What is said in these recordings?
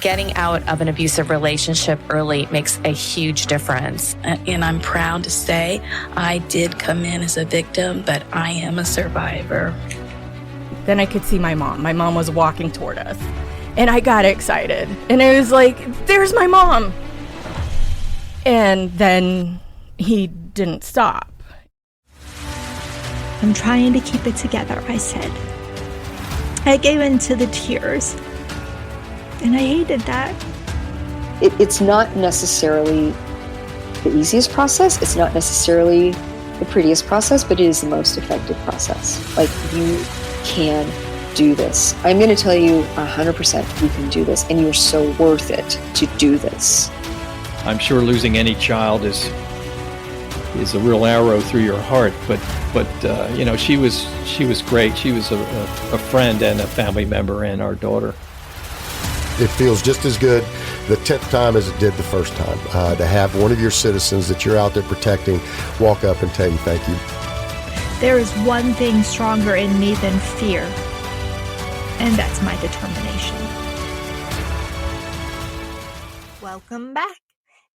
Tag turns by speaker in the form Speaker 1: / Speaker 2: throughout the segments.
Speaker 1: Getting out of an abusive relationship early makes a huge difference.
Speaker 2: And I'm proud to say I did come in as a victim, but I am a survivor.
Speaker 3: Then I could see my mom. My mom was walking toward us. And I got excited. And I was like, there's my mom. And then he didn't stop.
Speaker 4: I'm trying to keep it together, I said. I gave in to the tears. And I hated that.
Speaker 5: It's not necessarily the easiest process. It's not necessarily the prettiest process, but it is the most effective process. Like, you can do this. I'm going to tell you 100% you can do this, and you're so worth it to do this.
Speaker 6: I'm sure losing any child is a real arrow through your heart, but she was great. She was a friend and a family member and our daughter.
Speaker 7: It feels just as good the 10th time as it did the first time, to have one of your citizens that you're out there protecting walk up and tell you thank you.
Speaker 4: There is one thing stronger in me than fear, and that's my determination. Welcome back.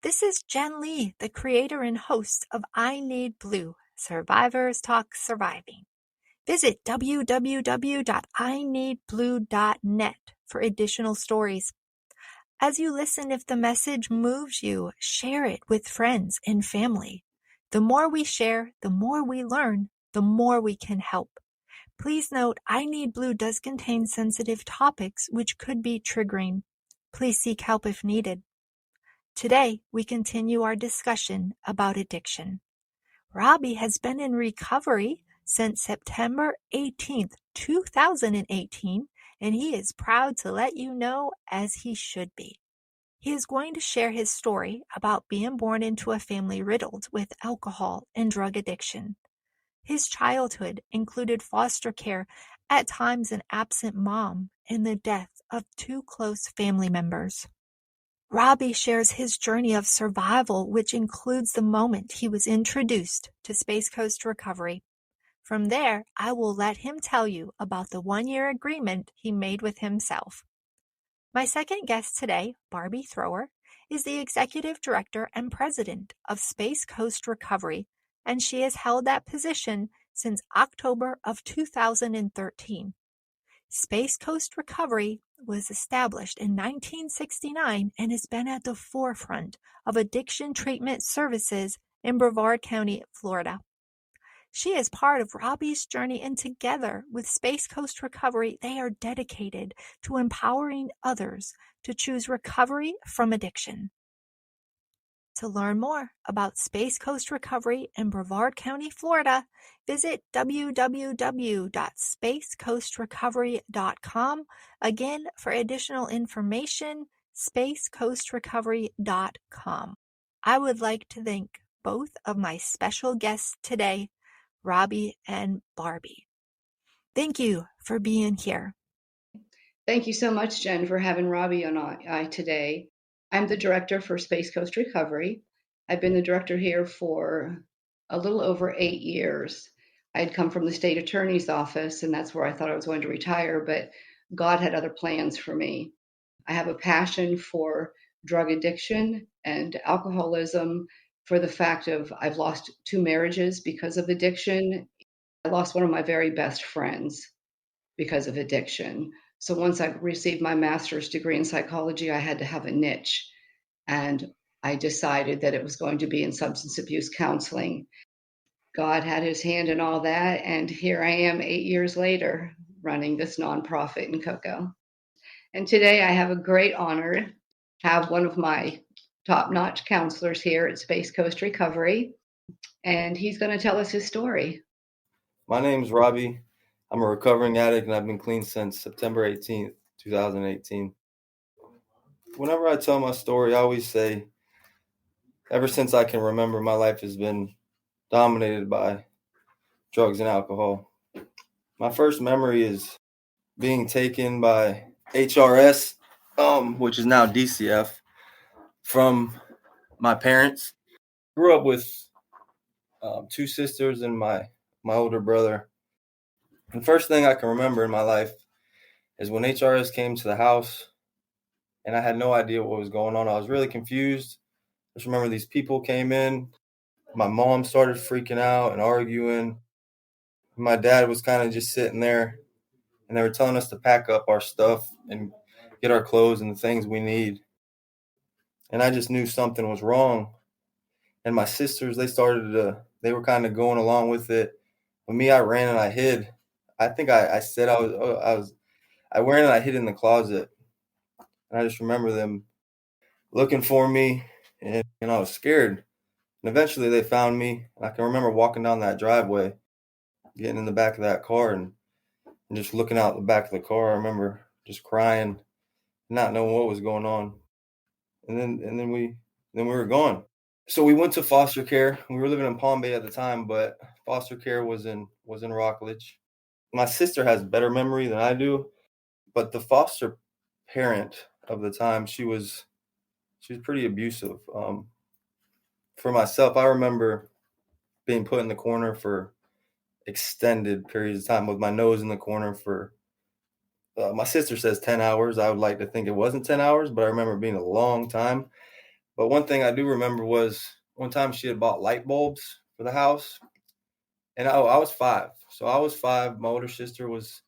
Speaker 4: This is Jen Lee, the creator and host of I Need Blue, Survivors Talk Surviving. Visit www.ineedblue.net for additional stories. As you listen, if the message moves you, share it with friends and family. The more we share, the more we learn, the more we can help. Please note, I Need Blue does contain sensitive topics which could be triggering. Please seek help if needed. Today, we continue our discussion about addiction. Robbie has been in recovery since September 18th, 2018, and he is proud to let you know, as he should be. He is going to share his story about being born into a family riddled with alcohol and drug addiction. His childhood included foster care, at times an absent mom, and the death of 2 close family members. Robbie shares his journey of survival, which includes the moment he was introduced to Space Coast Recovery. From there, I will let him tell you about the 1-year agreement he made with himself. My second guest today, Barbie Thrower, is the Executive Director and President of Space Coast Recovery, and she has held that position since October of 2013. Space Coast Recovery was established in 1969 and has been at the forefront of addiction treatment services in Brevard County, Florida. She is part of Robbie's journey, and together with Space Coast Recovery, they are dedicated to empowering others to choose recovery from addiction. To learn more about Space Coast Recovery in Brevard County, Florida, visit www.spacecoastrecovery.com. Again, for additional information, spacecoastrecovery.com. I would like to thank both of my special guests today, Robbie and Barbie. Thank you for being here.
Speaker 8: Thank you so much, Jen, for having Robbie on I today. I'm the director for Space Coast Recovery. I've been the director here for a little over 8 years. I had come from the state attorney's office, and that's where I thought I was going to retire, but God had other plans for me. I have a passion for drug addiction and alcoholism, for the fact of I've lost 2 marriages because of addiction. I lost one of my very best friends because of addiction. So once I received my master's degree in psychology, I had to have a niche. And I decided that it was going to be in substance abuse counseling. God had his hand in all that. And here I am 8 years later running this nonprofit in Cocoa. And today I have a great honor to have one of my top-notch counselors here at Space Coast Recovery. And he's going to tell us his story.
Speaker 9: My name's Robbie. I'm a recovering addict, and I've been clean since September 18th, 2018. Whenever I tell my story, I always say, ever since I can remember, my life has been dominated by drugs and alcohol. My first memory is being taken by HRS, which is now DCF, from my parents. Grew up with 2 sisters and my older brother. The first thing I can remember in my life is when HRS came to the house. and I had no idea what was going on. I was really confused. I just remember these people came in. My mom started freaking out and arguing. My dad was kind of just sitting there, and they were telling us to pack up our stuff and get our clothes and the things we need. And I just knew something was wrong. And my sisters, they were kind of going along with it. With me, I ran and I hid. I think I said I ran and I hid in the closet. And I just remember them looking for me, and I was scared. And eventually they found me. And I can remember walking down that driveway, getting in the back of that car and just looking out the back of the car. I remember just crying, not knowing what was going on. And then we were gone. So we went to foster care. We were living in Palm Bay at the time, but foster care was in Rockledge. My sister has better memory than I do, but the foster parent of the time, she was pretty abusive. For myself, I remember being put in the corner for extended periods of time with my nose in the corner for my sister says 10 hours. I would like to think it wasn't 10 hours, but I remember being a long time. But one thing I do remember was one time she had bought light bulbs for the house, and I was 5. So I was 5. My older sister was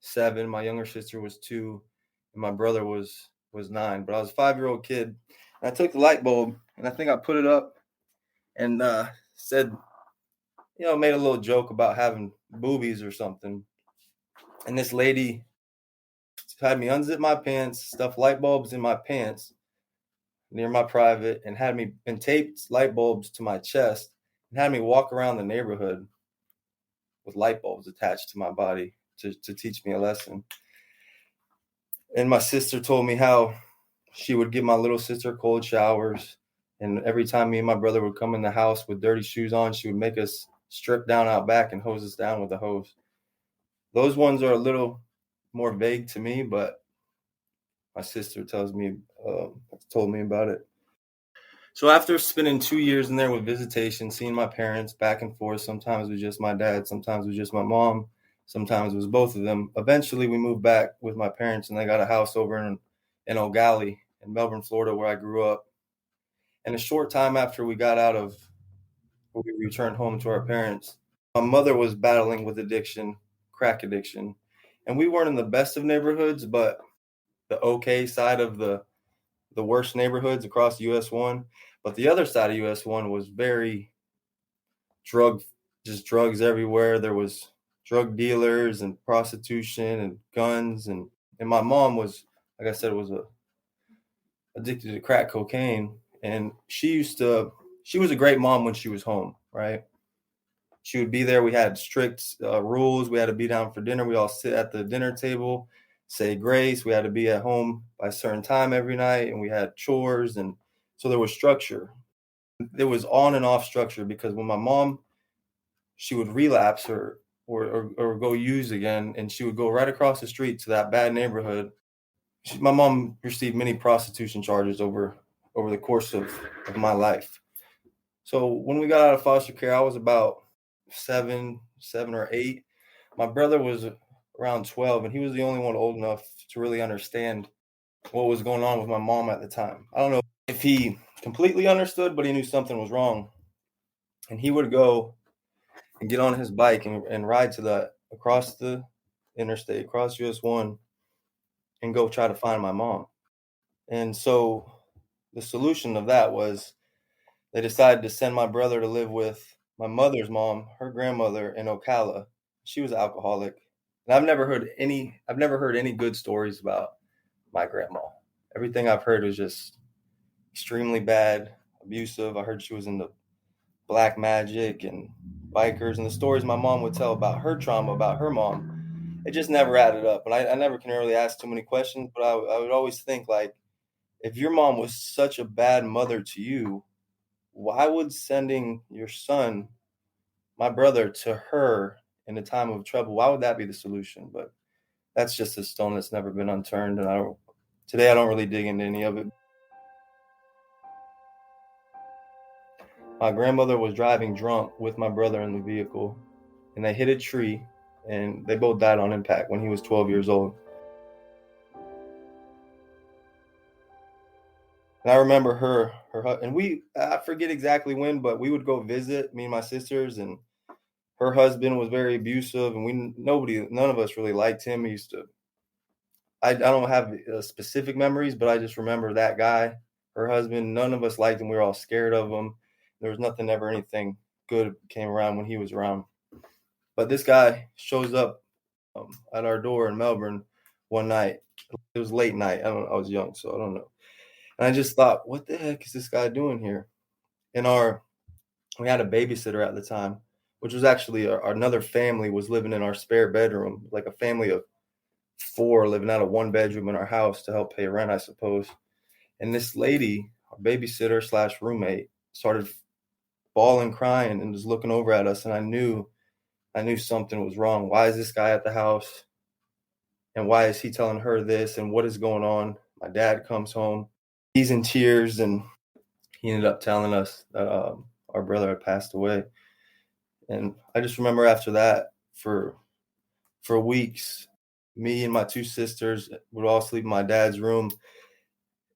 Speaker 9: 7. My younger sister was 2, and my brother was 9. But I was a 5-year-old kid, and I took the light bulb, and I think I put it up and said, made a little joke about having boobies or something. And this lady had me unzip my pants, stuff light bulbs in my pants near my private, and taped light bulbs to my chest, and had me walk around the neighborhood with light bulbs attached to my body to teach me a lesson. And my sister told me how she would give my little sister cold showers, and every time me and my brother would come in the house with dirty shoes on, she would make us strip down out back and hose us down with a hose. Those ones are a little more vague to me, but my sister told me about it. So after spending 2 years in there with visitation, seeing my parents back and forth, sometimes it was just my dad, sometimes it was just my mom, sometimes it was both of them. Eventually we moved back with my parents, and they got a house over in O'Galley in Melbourne, Florida, where I grew up. And a short time after we returned home to our parents, my mother was battling with addiction, crack addiction. And we weren't in the best of neighborhoods, but the okay side of the worst neighborhoods across US 1. But the other side of US 1 was very drugs everywhere. There was drug dealers and prostitution and guns. And my mom was, like I said, addicted to crack cocaine. And she was a great mom when she was home, right? She would be there. We had strict rules. We had to be down for dinner. We all sit at the dinner table, say grace. We had to be at home by a certain time every night, and we had chores. And so there was structure. There was on and off structure, because when my mom, she would relapse or go use again, and she would go right across the street to that bad neighborhood. My mom received many prostitution charges over the course of my life. So when we got out of foster care, I was about 7 or 8. My brother was around 12, and he was the only one old enough to really understand what was going on with my mom at the time. I don't know if he completely understood, but he knew something was wrong. And he would go and get on his bike and ride across the interstate, across US 1, and go try to find my mom. And so the solution of that was they decided to send my brother to live with my mother's mom, her grandmother, in Ocala. She was an alcoholic. And I've never heard any good stories about my grandma. Everything I've heard was just extremely bad, abusive. I heard she was into black magic and bikers, and the stories my mom would tell about her trauma, about her mom, it just never added up. And I never can really ask too many questions, but I would always think, like, if your mom was such a bad mother to you, why would sending your son, my brother, to her in a time of trouble, why would that be the solution? But that's just a stone that's never been unturned, and today I don't really dig into any of it. My grandmother was driving drunk with my brother in the vehicle, and they hit a tree, and they both died on impact when he was 12 years old. And I remember and I forget exactly when, but we would go visit, me and my sisters, and her husband was very abusive, and none of us really liked him. I don't have specific memories, but I just remember that guy, her husband, none of us liked him. We were all scared of him. There was anything good came around when he was around. But this guy shows up at our door in Melbourne one night. It was late night. I was young, so I don't know. And I just thought, what the heck is this guy doing here? And we had a babysitter at the time, which was actually another family was living in our spare bedroom, like a family of 4 living out of 1 bedroom in our house to help pay rent, I suppose. And this lady, our babysitter / roommate, started bawling, crying, and just looking over at us. And I knew something was wrong. Why is this guy at the house? And why is he telling her this? And what is going on? My dad comes home. He's in tears, and he ended up telling us that our brother had passed away. And I just remember after that, for weeks, me and my 2 sisters would all sleep in my dad's room.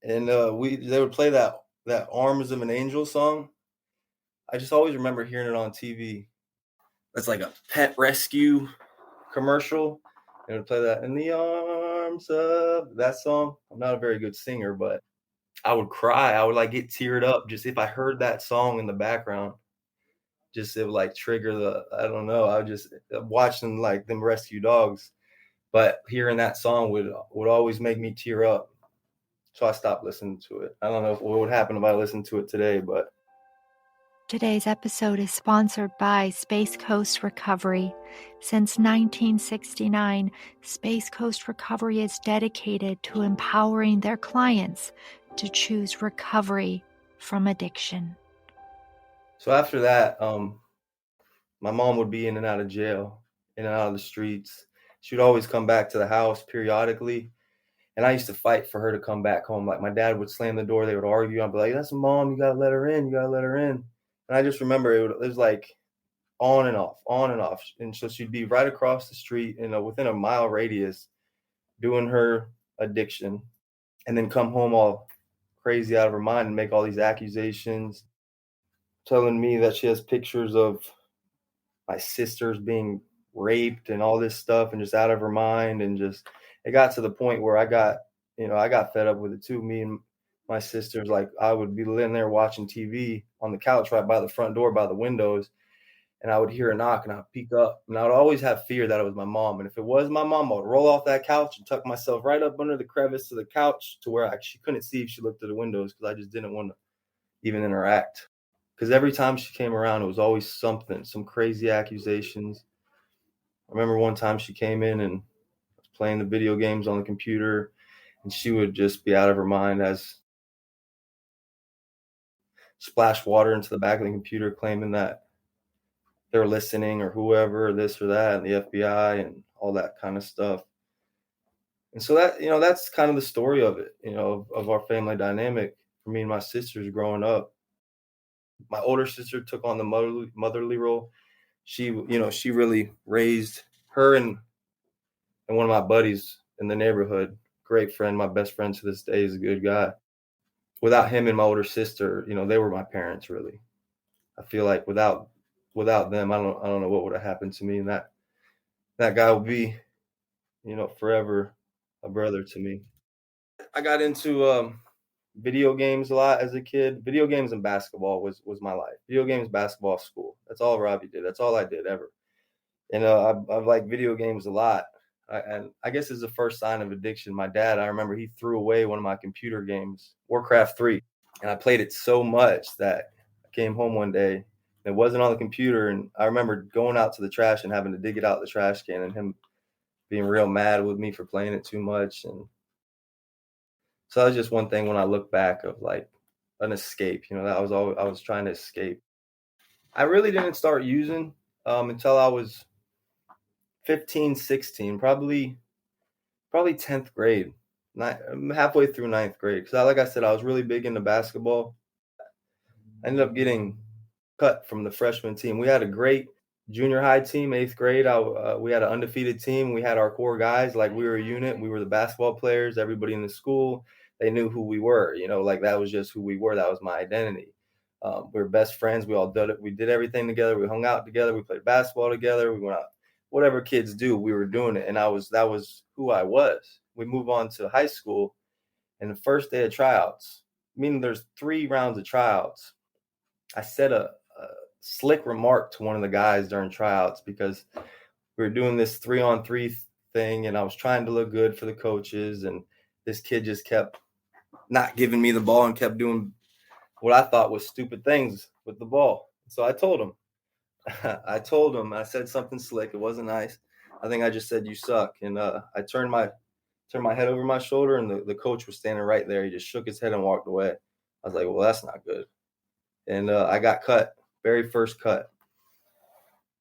Speaker 9: And they would play that Arms of an Angel song. I just always remember hearing it on TV. That's like a pet rescue commercial. They would play that in the arms of that song. I'm not a very good singer, but I would cry. I would like get teared up just if I heard that song in the background. Just it would like trigger I don't know. I would just watch them like them rescue dogs. But hearing that song would always make me tear up. So I stopped listening to it. I don't know what would happen if I listened to it today, but
Speaker 4: Today's episode is sponsored by Space Coast Recovery. Since 1969, Space Coast Recovery is dedicated to empowering their clients to choose recovery from addiction.
Speaker 9: So after that, my mom would be in and out of jail, in and out of the streets. She would always come back to the house periodically. And I used to fight for her to come back home. Like my dad would slam the door. They would argue. I'd be like, that's Mom. You got to let her in. You got to let her in. And I just remember it was like on and off, on and off. And so she'd be right across the street, within a mile radius, doing her addiction, and then come home all crazy out of her mind and make all these accusations, telling me that she has pictures of my sisters being raped and all this stuff, and just out of her mind. And just, it got to the point where I got fed up with it too. Me and my sisters, like I would be laying there watching TV on the couch right by the front door, by the windows, and I would hear a knock, and I'd peek up, and I would always have fear that it was my mom. And if it was my mom, I would roll off that couch and tuck myself right up under the crevice of the couch to where she couldn't see if she looked at the windows, because I just didn't want to even interact. Because every time she came around, it was always some crazy accusations. I remember one time she came in and was playing the video games on the computer, and she would just be out of her mind as splash water into the back of the computer, claiming that they're listening or whoever, or this or that, and the FBI and all that kind of stuff. And so that's kind of the story of it, of our family dynamic for me and my sisters growing up. My older sister took on the motherly role. She really raised her, and one of my buddies in the neighborhood, great friend, my best friend to this day, is a good guy. Without him and my older sister, they were my parents, really. I feel like without them, I don't know what would have happened to me. And that guy will be, forever a brother to me. I got into video games a lot as a kid. Video games and basketball was my life. Video games, basketball, school. That's all Robbie did. That's all I did ever. And I've liked video games a lot. And I guess it's the first sign of addiction. My dad, I remember he threw away one of my computer games, Warcraft 3. And I played it so much that I came home one day and it wasn't on the computer. And I remember going out to the trash and having to dig it out of the trash can, and him being real mad with me for playing it too much. And so that was just one thing when I look back of like an escape, that I was trying to escape. I really didn't start using until I was 15, 16, probably 10th grade, halfway through 9th grade. Because like I said, I was really big into basketball. I ended up getting cut from the freshman team. We had a great junior high team, 8th grade. We had an undefeated team. We had our core guys, like we were a unit. We were the basketball players, everybody in the school. they knew who we were, like that was just who we were. That was my identity. We were best friends. We all did it. We did everything together. We hung out together. We played basketball together. We went out, whatever kids do, we were doing it. And that was who I was. We move on to high school, and the first day of tryouts, meaning there's 3 rounds of tryouts. I said a slick remark to one of the guys during tryouts because we were doing this 3-on-3 thing, and I was trying to look good for the coaches, and this kid just kept not giving me the ball and kept doing what I thought was stupid things with the ball. So I told him, I said something slick. It wasn't nice. I think I just said, "You suck." And I turned my head over my shoulder, and the coach was standing right there. He just shook his head and walked away. I was like, well, that's not good. And I got cut, very first cut.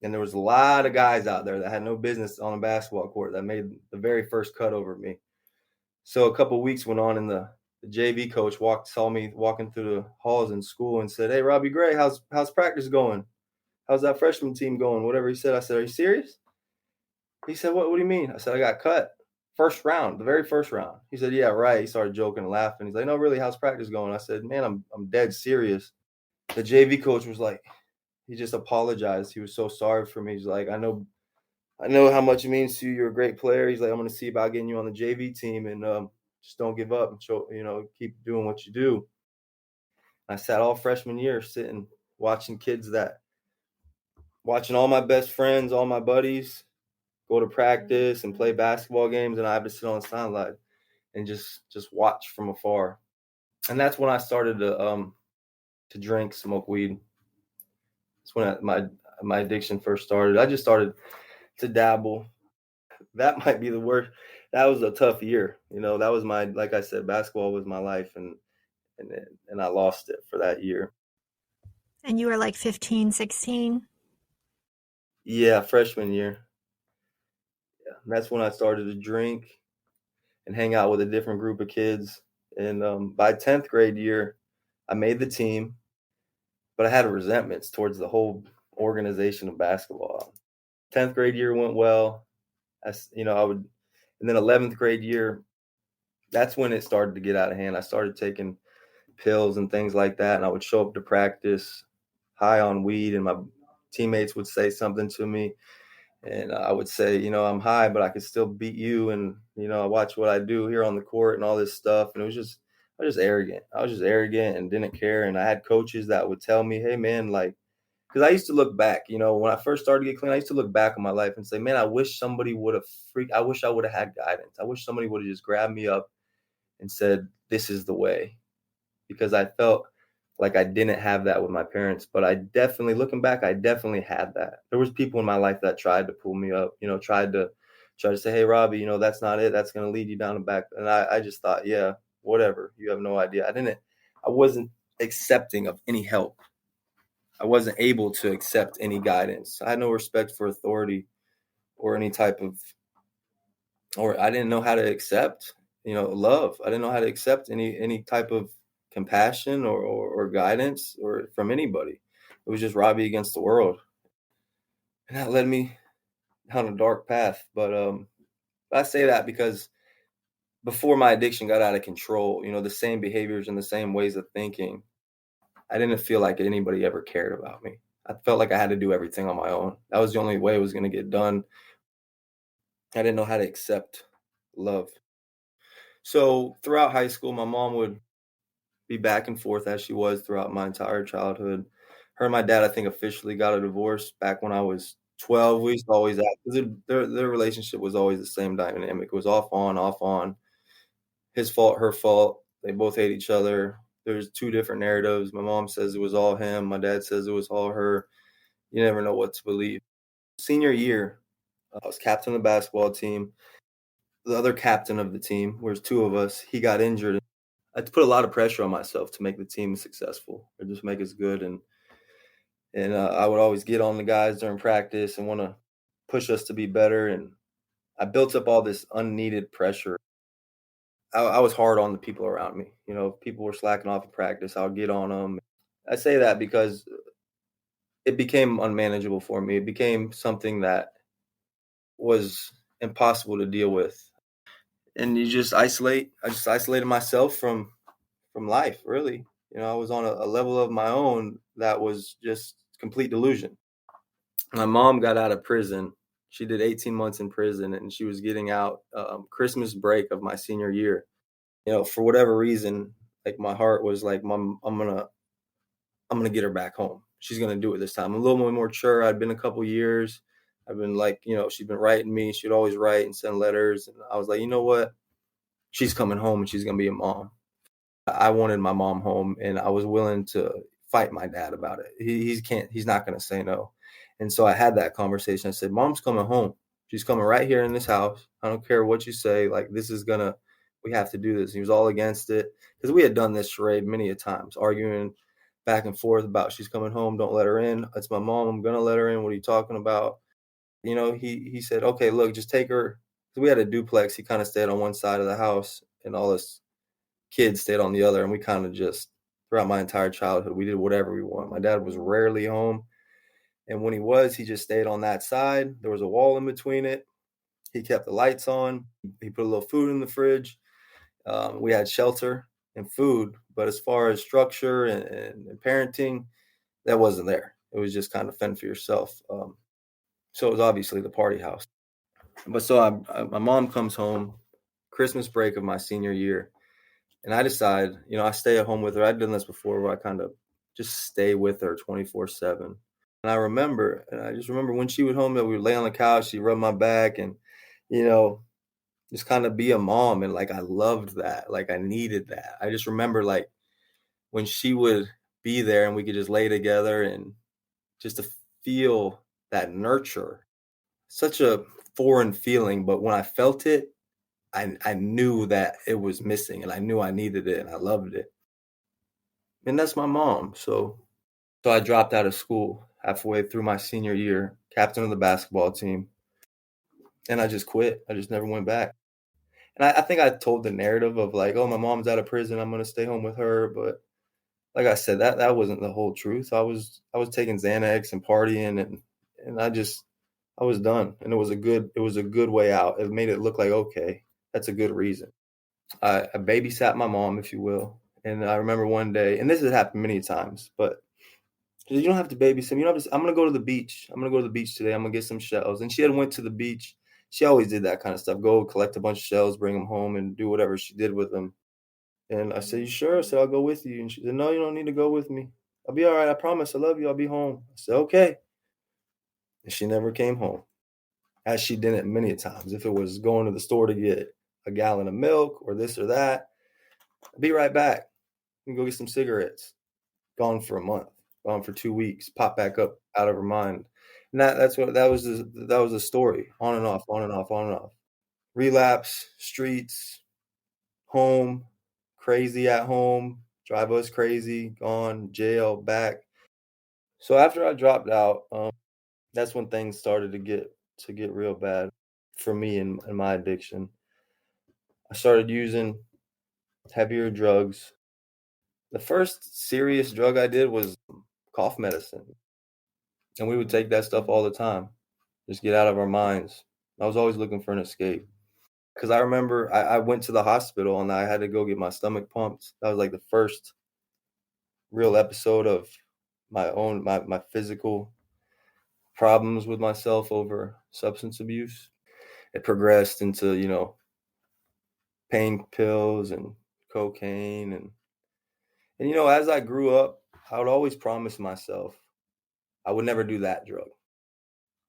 Speaker 9: And there was a lot of guys out there that had no business on a basketball court that made the very first cut over me. So a couple of weeks went on, and the JV coach saw me walking through the halls in school and said, "Hey, Robbie Gray, how's practice going? How's that freshman team going?" Whatever he said. I said, "Are you serious?" He said, What do you mean?" I said, "I got cut. First round, the very first round." He said, "Yeah, right." He started joking and laughing. He's like, "No, really, how's practice going?" I said, "Man, I'm dead serious." The JV coach was like, he just apologized. He was so sorry for me. He's like, I know how much it means to you. You're a great player. He's like, "I'm going to see about getting you on the JV team, and just don't give up and keep doing what you do." I sat all freshman year sitting, watching all my best friends, all my buddies go to practice and play basketball games, and I have to sit on the sideline and just watch from afar. And that's when I started to drink, smoke weed. That's when my addiction first started. I just started to dabble. That might be the worst. That was a tough year. That was like I said, basketball was my life, and I lost it for that year.
Speaker 4: And you were like 15, 16?
Speaker 9: Yeah, freshman year. Yeah, that's when I started to drink and hang out with a different group of kids. And by 10th grade year, I made the team, but I had resentments towards the whole organization of basketball. 10th grade year went well. And then 11th grade year, that's when it started to get out of hand. I started taking pills and things like that, and I would show up to practice high on weed, and my teammates would say something to me, and I would say, "I'm high, but I could still beat you, and watch what I do here on the court," and all this stuff. And I was just arrogant. I was just arrogant and didn't care. And I had coaches that would tell me, "Hey, man, like," because I used to look back, when I first started to get clean, I used to look back on my life and say, "Man, I wish somebody would have I wish I would have had guidance. I wish somebody would have just grabbed me up and said, 'This is the way,'" because I felt like I didn't have that with my parents. But looking back, I definitely had that. There was people in my life that tried to pull me up, tried to say, "Hey, Robbie, that's not it. That's going to lead you down the back." And I just thought, yeah, whatever. You have no idea. I wasn't accepting of any help. I wasn't able to accept any guidance. I had no respect for authority or any type of, or I didn't know how to accept, love. I didn't know how to accept any type of compassion or guidance or from anybody. It was just Robbie against the world. And that led me down a dark path. But I say that because before my addiction got out of control, the same behaviors and the same ways of thinking, I didn't feel like anybody ever cared about me. I felt like I had to do everything on my own. That was the only way it was going to get done. I didn't know how to accept love. So throughout high school, my mom would be back and forth as she was throughout my entire childhood. Her and my dad, I think, officially got a divorce back when I was 12. We used to always act, because their relationship was always the same dynamic. It was off on. His fault, her fault. They both hate each other. There's 2 different narratives. My mom says it was all him. My dad says it was all her. You never know what to believe. Senior year, I was captain of the basketball team. The other captain of the team, there's 2 of us, he got injured. I had to put a lot of pressure on myself to make the team successful or just make us good. And I would always get on the guys during practice and want to push us to be better. And I built up all this unneeded pressure. I was hard on the people around me. If people were slacking off of practice, I would get on them. I say that because it became unmanageable for me. It became something that was impossible to deal with. and you just isolate. I just isolated myself from life, really. You know, I was on a level of my own that was just complete delusion. My mom got out of prison. She did 18 months in prison, and she was getting out Christmas break of my senior year. You know, for whatever reason, like my heart was like, Mom, I'm gonna get her back home. She's gonna do it this time. I'm a little more mature. I'd been a couple years. I've been like, you know, she's been writing me. She'd always write and send letters, and I was like, you know what? She's coming home, and she's gonna be a mom. I wanted my mom home, and I was willing to fight my dad about it. He's not going to say no. And so I had that conversation. I said, Mom's coming home. She's coming right here in this house. I don't care what you say. Like, we have to do this. He was all against it because we had done this charade many a times, arguing back and forth about she's coming home. Don't let her in. It's my mom. I'm going to let her in. What are you talking about? You know, he said, okay, look, just take her. So we had a duplex. He kind of stayed on one side of the house, and all this kids stayed on the other, and we kind of just, throughout my entire childhood, we did whatever we want. My dad was rarely home, and when he was, he just stayed on that side. There was a wall in between it. He kept the lights on. He put a little food in the fridge. We had shelter and food, but as far as structure and parenting, that wasn't there. It was just kind of fend for yourself. So it was obviously the party house. But so my mom comes home Christmas break of my senior year. And I decide, you know, I stay at home with her. I'd done this before where I kind of just stay with her 24/7. And I just remember when she would home that we would lay on the couch, she'd rub my back and, you know, just kind of be a mom. And like, I loved that. Like, I needed that. I just remember like when she would be there and we could just lay together and just to feel that nurture. Such a foreign feeling. But when I felt it, I knew that it was missing, and I knew I needed it, and I loved it. And that's my mom. So I dropped out of school halfway through my senior year, captain of the basketball team, and I just quit. I just never went back. And I think I told the narrative of like, oh, my mom's out of prison, I'm going to stay home with her. But like I said, that wasn't the whole truth. I was taking Xanax and partying, and I was done. And it was a good way out. It made it look like, okay, that's a good reason. I babysat my mom, if you will. And I remember one day, and this has happened many times, but you don't have to babysit. You don't have to, I'm going to go to the beach. I'm going to go to the beach today. I'm going to get some shells. And she had went to the beach. She always did that kind of stuff. Go collect a bunch of shells, bring them home, and do whatever she did with them. And I said, you sure? I said, I'll go with you. And she said, no, you don't need to go with me. I'll be all right. I promise. I love you. I'll be home. I said, okay. And she never came home, as she did it many times. If it was going to the store to get a gallon of milk or this or that, I'll be right back. We can go get some cigarettes. Gone for a month, gone for 2 weeks, pop back up out of her mind. And that was the story. On and off, on and off, on and off. Relapse, streets, home, crazy at home, drive us crazy, gone, jail, back. So after I dropped out, that's when things started to get real bad for me and my addiction. I started using heavier drugs. The first serious drug I did was cough medicine. And we would take that stuff all the time, just get out of our minds. I was always looking for an escape. Because I remember I went to the hospital and I had to go get my stomach pumped. That was like the first real episode of my physical problems with myself over substance abuse. It progressed into, you know, pain pills and cocaine. And you know, as I grew up, I would always promise myself I would never do that drug.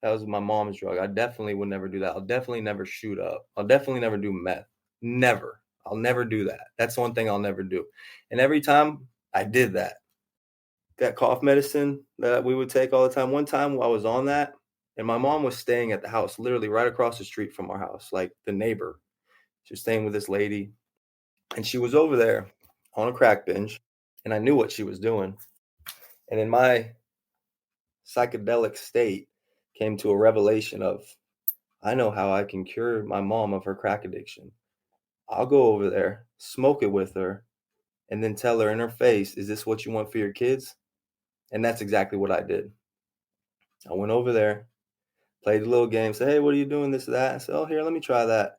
Speaker 9: That was my mom's drug. I definitely would never do that. I'll definitely never shoot up. I'll definitely never do meth. Never. I'll never do that. That's one thing I'll never do. And every time I did that cough medicine that we would take all the time. One time I was on that, and my mom was staying at the house, literally right across the street from our house, like the neighbor. She was staying with this lady, and she was over there on a crack binge, and I knew what she was doing. And in my psychedelic state, came to a revelation of, I know how I can cure my mom of her crack addiction. I'll go over there, smoke it with her, and then tell her in her face, is this what you want for your kids? And that's exactly what I did. I went over there, played a little game, said, hey, what are you doing, this, that? I said, oh, here, let me try that.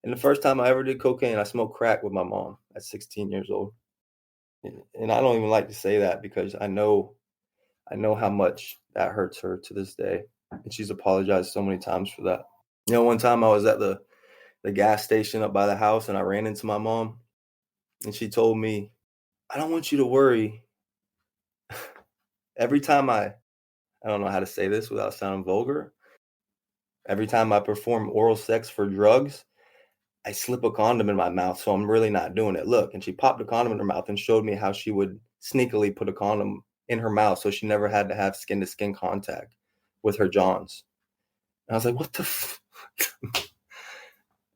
Speaker 9: And the first time I ever did cocaine, I smoked crack with my mom at 16 years old. And I don't even like to say that because I know how much that hurts her to this day. And she's apologized so many times for that. You know, one time I was at the gas station up by the house and I ran into my mom and she told me, I don't want you to worry. Every time I don't know how to say this without sounding vulgar. Every time I perform oral sex for drugs, I slip a condom in my mouth, so I'm really not doing it. Look, and she popped a condom in her mouth and showed me how she would sneakily put a condom in her mouth so she never had to have skin-to-skin contact with her Johns. And I was like, what the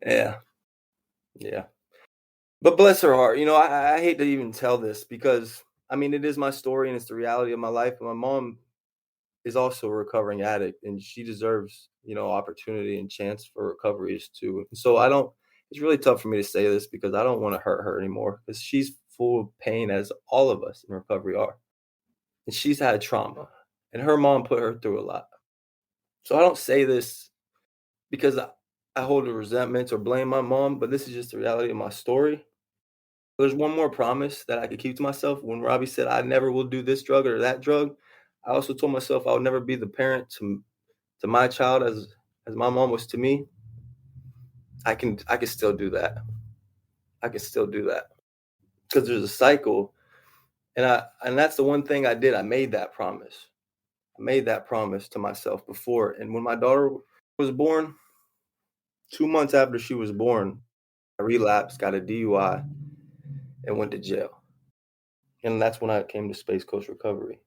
Speaker 9: Yeah. But bless her heart. You know, I hate to even tell this because, I mean, it is my story and it's the reality of my life. But my mom is also a recovering addict and she deserves, you know, opportunity and chance for recoveries too. So it's really tough for me to say this because I don't want to hurt her anymore because she's full of pain as all of us in recovery are. And she's had trauma and her mom put her through a lot. So I don't say this because I hold a resentment or blame my mom, but this is just the reality of my story. There's one more promise that I could keep to myself. When Robbie said I never will do this drug or that drug, I also told myself I would never be the parent to my child as my mom was to me. I can still do that. I can still do that because there's a cycle, and that's the one thing I did. I made that promise. I made that promise to myself before, and when my daughter was born, 2 months after she was born, I relapsed, got a DUI, and went to jail. And that's when I came to Space Coast Recovery.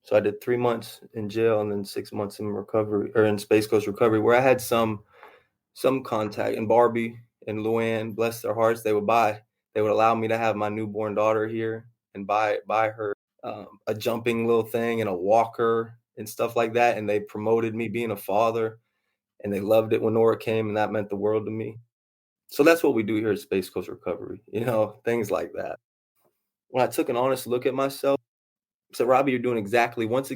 Speaker 9: So I did 3 months in jail and then 6 months in recovery or in Space Coast Recovery, where I had some contact. And Barbie and Luann, bless their hearts, they would allow me to have my newborn daughter here and buy her a jumping little thing and a walker and stuff like that. And they promoted me being a father and they loved it when Nora came, and that meant the world to me. So that's what we do here at Space Coast Recovery, you know, things like that. When I took an honest look at myself, so Robbie, you're doing exactly what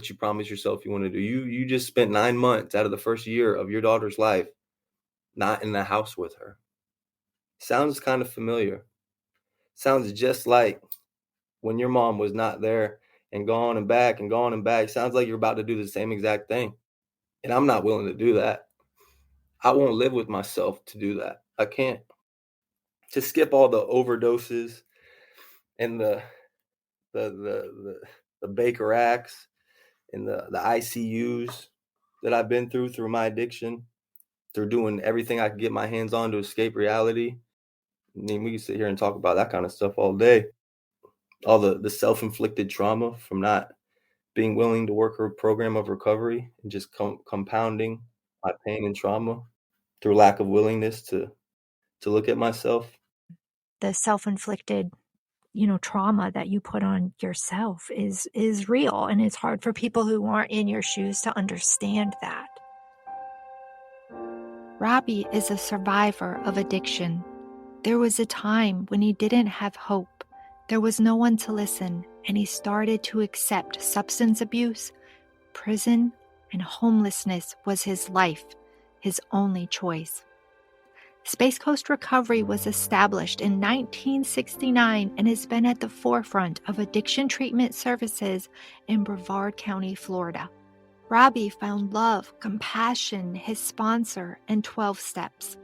Speaker 9: you promised yourself you want to do. You just spent 9 months out of the first year of your daughter's life not in the house with her. Sounds kind of familiar. Sounds just like when your mom was not there and gone and back and gone and back. Sounds like you're about to do the same exact thing. And I'm not willing to do that. I won't live with myself to do that. I can't. To skip all the overdoses and the Baker Acts and the ICUs that I've been through my addiction, through doing everything I could get my hands on to escape reality. I mean, we can sit here and talk about that kind of stuff all day. All the self-inflicted trauma from not being willing to work a program of recovery and just compounding my pain and trauma through lack of willingness to look at myself.
Speaker 4: The self-inflicted, trauma that you put on yourself is real, and it's hard for people who aren't in your shoes to understand that. Robbie is a survivor of addiction. There was a time when he didn't have hope. There was no one to listen, and he started to accept substance abuse, prison, and homelessness was his life, his only choice. Space Coast Recovery was established in 1969 and has been at the forefront of addiction treatment services in Brevard County, Florida. Robbie found love, compassion, his sponsor, and 12 steps.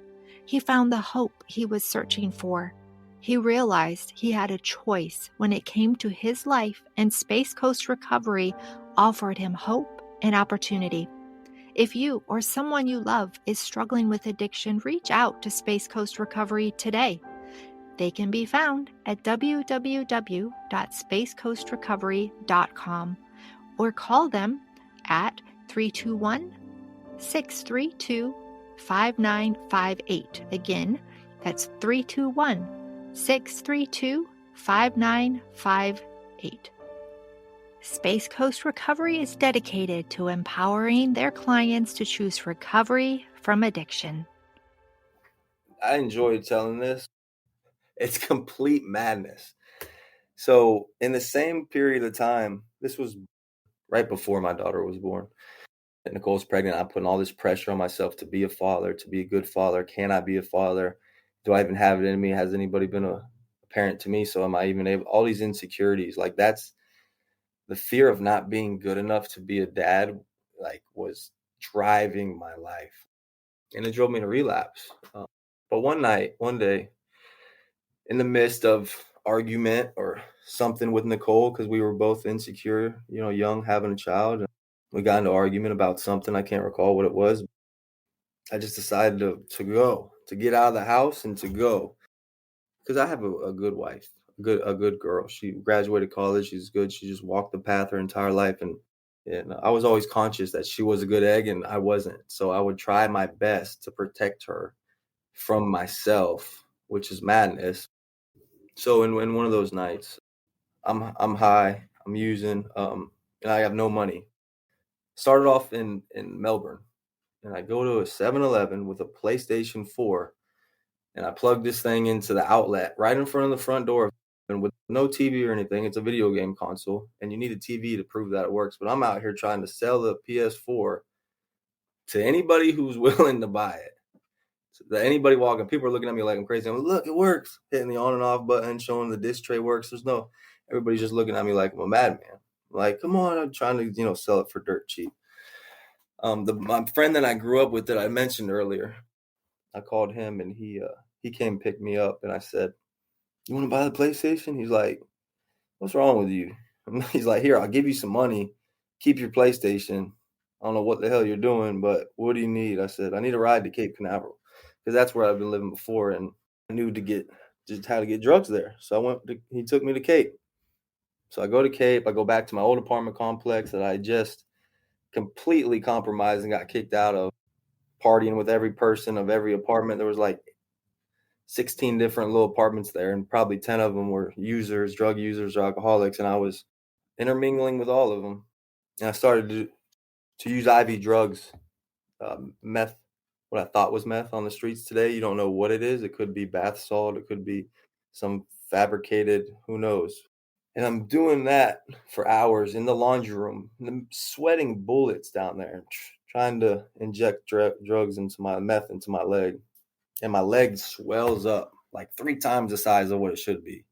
Speaker 4: He found the hope he was searching for. He realized he had a choice when it came to his life, and Space Coast Recovery offered him hope and opportunity. If you or someone you love is struggling with addiction, reach out to Space Coast Recovery today. They can be found at www.spacecoastrecovery.com or call them at 321-632-5958. Again, that's 321-632-5958. Space Coast Recovery is dedicated to empowering their clients to choose recovery from addiction.
Speaker 9: I enjoyed telling this. It's complete madness. So in the same period of time, this was right before my daughter was born. Nicole's pregnant. I'm putting all this pressure on myself to be a father, to be a good father. Can I be a father? Do I even have it in me? Has anybody been a parent to me? So am I even able? All these insecurities, like that's the fear of not being good enough to be a dad, like was driving my life, and it drove me to relapse. But one day, in the midst of argument or something with Nicole, because we were both insecure, young, having a child, and we got into argument about something. I can't recall what it was. I just decided to go, to get out of the house and to go, because I have a good wife, a good girl. She graduated college. She's good. She just walked the path her entire life, and I was always conscious that she was a good egg and I wasn't. So I would try my best to protect her from myself, which is madness. So in one of those nights, I'm high, I'm using, and I have no money. Started off in Melbourne, and I go to a 7-Eleven with a PlayStation 4, and I plug this thing into the outlet right in front of the front door, and with no TV or anything. It's a video game console, and you need a TV to prove that it works. But I'm out here trying to sell the PS4 to anybody who's willing to buy it. So that anybody walking, people are looking at me like I'm crazy. I'm like, look, it works. Hitting the on and off button, showing the disc tray works. Everybody's just looking at me like I'm a madman. Like, come on, I'm trying to, sell it for dirt cheap. My friend that I grew up with that I mentioned earlier, I called him and he came pick me up, and I said, you want to buy the PlayStation? He's like, what's wrong with you? He's like, here, I'll give you some money. Keep your PlayStation. I don't know what the hell you're doing, but what do you need? I said, I need a ride to Cape Canaveral, because that's where I've been living before, and I knew just how to get drugs there. So he took me to Cape. So I go to Cape. I go back to my old apartment complex that I just completely compromised and got kicked out of, partying with every person of every apartment. There was like 16 different little apartments there, and probably 10 of them were drug users, or alcoholics, and I was intermingling with all of them. And I started to use IV drugs, meth, what I thought was meth on the streets today. You don't know what it is. It could be bath salt. It could be some fabricated, who knows. And I'm doing that for hours in the laundry room, and I'm sweating bullets down there, trying to inject drugs into my meth into my leg. And my leg swells up like 3 times the size of what it should be.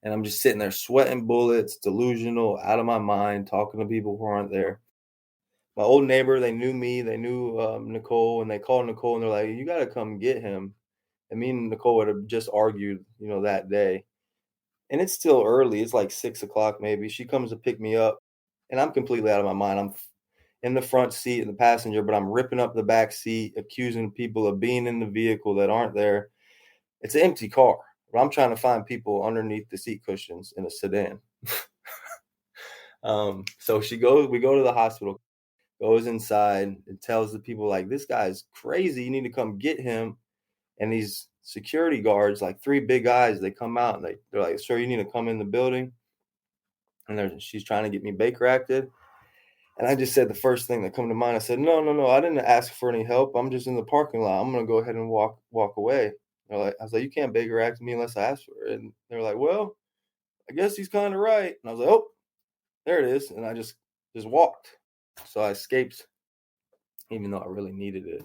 Speaker 9: And I'm just sitting there sweating bullets, delusional, out of my mind, talking to people who aren't there. My old neighbor, they knew me, they knew Nicole, and they called Nicole, and they're like, you got to come get him. And me and Nicole had just argued, that day. And it's still early. It's like 6 o'clock maybe. She comes to pick me up, and I'm completely out of my mind. I'm in the front seat in the passenger, but I'm ripping up the back seat, accusing people of being in the vehicle that aren't there. It's an empty car, but I'm trying to find people underneath the seat cushions in a sedan. So we go to the hospital, goes inside and tells the people, like, this guy's crazy. You need to come get him. And these security guards, like 3 big guys, they come out and they're like, sir, you need to come in the building. And she's trying to get me Baker acted. And I just said the first thing that come to mind. I said, no, I didn't ask for any help. I'm just in the parking lot. I'm going to go ahead and walk away. I was like, you can't Baker act me unless I ask for it. And they're like, well, I guess he's kind of right. And I was like, oh, there it is. And I just walked. So I escaped, even though I really needed it.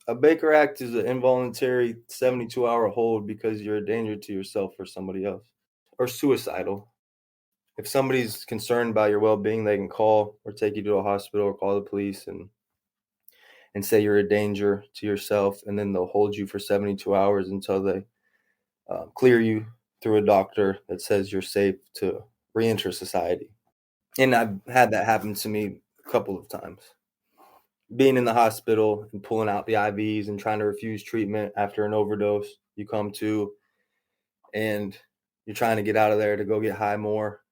Speaker 9: A Baker Act is an involuntary 72-hour hold because you're a danger to yourself or somebody else. Or suicidal. If somebody's concerned about your well-being, they can call or take you to a hospital or call the police and say you're a danger to yourself, and then they'll hold you for 72 hours until they clear you through a doctor that says you're safe to re-enter society. And I've had that happen to me a couple of times. Being in the hospital and pulling out the IVs and trying to refuse treatment after an overdose, you come to, and you're trying to get out of there to go get high more,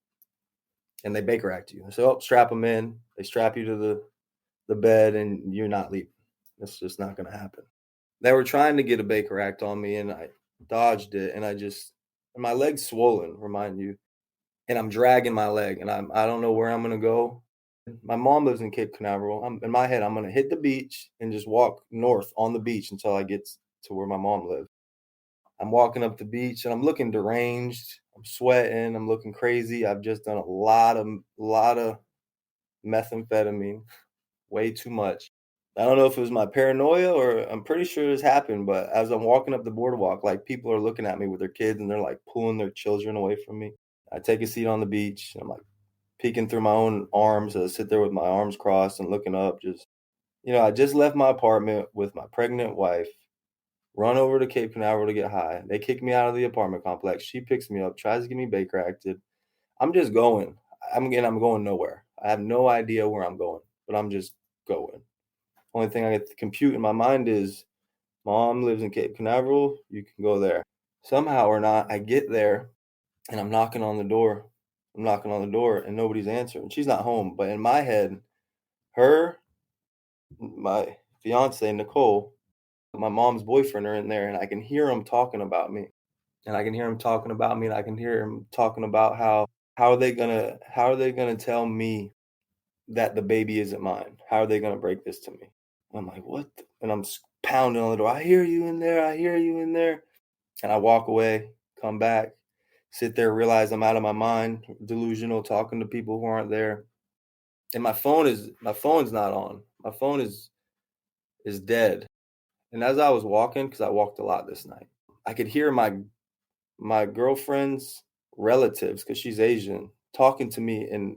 Speaker 9: and they Baker Act you. So strap them in. They strap you to the bed, and you're not leaving. That's just not going to happen. They were trying to get a Baker Act on me, and I dodged it, and my leg's swollen, remind you, and I'm dragging my leg, and I don't know where I'm going to go. My mom lives in Cape Canaveral. In my head, I'm going to hit the beach and just walk north on the beach until I get to where my mom lives. I'm walking up the beach, and I'm looking deranged. I'm sweating. I'm looking crazy. I've just done a lot of methamphetamine, way too much. I don't know if it was my paranoia or I'm pretty sure this happened, but as I'm walking up the boardwalk, like people are looking at me with their kids and they're like pulling their children away from me. I take a seat on the beach and I'm like peeking through my own arms. I sit there with my arms crossed and looking up. I just left my apartment with my pregnant wife, run over to Cape Canaveral to get high. They kick me out of the apartment complex. She picks me up, tries to get me Baker acted. I'm just going. I'm going nowhere. I have no idea where I'm going, but I'm just going. Only thing I get to compute in my mind is Mom lives in Cape Canaveral. You can go there. Somehow or not, I get there and I'm knocking on the door. I'm knocking on the door and nobody's answering. She's not home. But in my head, her, my fiance, Nicole, my mom's boyfriend are in there and I can hear them talking about me. And I can hear him talking about me and I can hear him talking about how are they gonna tell me that the baby isn't mine? How are they gonna break this to me? I'm like, what? And I'm pounding on the door. I hear you in there. I hear you in there. And I walk away, come back, sit there, realize I'm out of my mind, delusional, talking to people who aren't there. And my phone's not on. My phone is dead. And as I was walking, because I walked a lot this night, I could hear my girlfriend's relatives, because she's Asian, talking to me in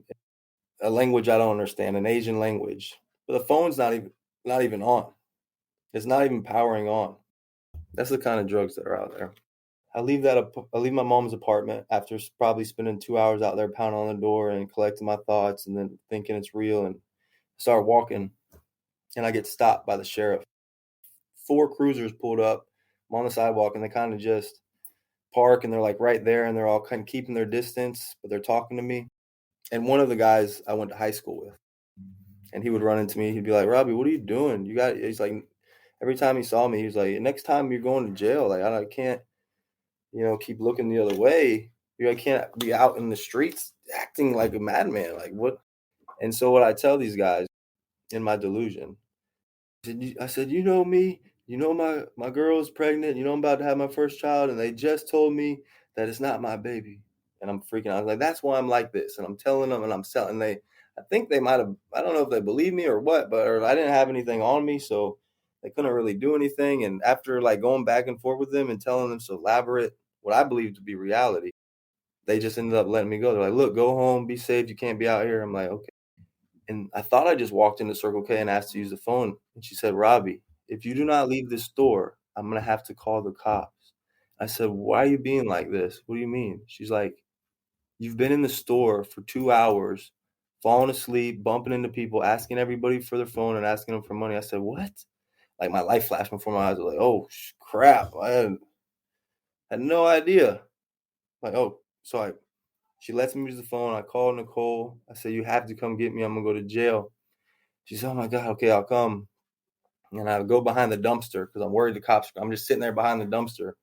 Speaker 9: a language I don't understand, an Asian language. But the phone's not even on. It's not even powering on. That's the kind of drugs that are out there. I leave my mom's apartment after probably spending 2 hours out there pounding on the door and collecting my thoughts and then thinking it's real, and start walking, and I get stopped by the sheriff. 4 cruisers pulled up. I'm on the sidewalk and they kind of just park and they're like right there and they're all kind of keeping their distance, but they're talking to me. And one of the guys I went to high school with, and he would run into me. He'd be like, Robbie, what are you doing? He's like, every time he saw me, he was like, next time you're going to jail. Like, I can't, keep looking the other way. I can't be out in the streets acting like a madman. Like, what? And so what I tell these guys in my delusion, I said, you know me, my girl is pregnant, I'm about to have my first child, and they just told me that it's not my baby. And I'm freaking out. I was like, that's why I'm like this. And I'm telling them and I'm selling. I think they might have, I don't know if they believe me or what, or I didn't have anything on me, so they couldn't really do anything. And after like going back and forth with them and telling them so elaborate, what I believe to be reality, they just ended up letting me go. They're like, look, go home, be safe. You can't be out here. I'm like, okay. And I thought I just walked into Circle K and asked to use the phone. And she said, Robbie, if you do not leave this store, I'm going to have to call the cops. I said, why are you being like this? What do you mean? She's like, you've been in the store for 2 hours, falling asleep, bumping into people, asking everybody for their phone and asking them for money. I said, what? Like my life flashed before my eyes. I was like, oh, crap. I had no idea. Like, oh, so she lets me use the phone. I called Nicole. I said, you have to come get me. I'm going to go to jail. She said, oh, my God, okay, I'll come. And I go behind the dumpster because I'm worried the cops. I'm just sitting there behind the dumpster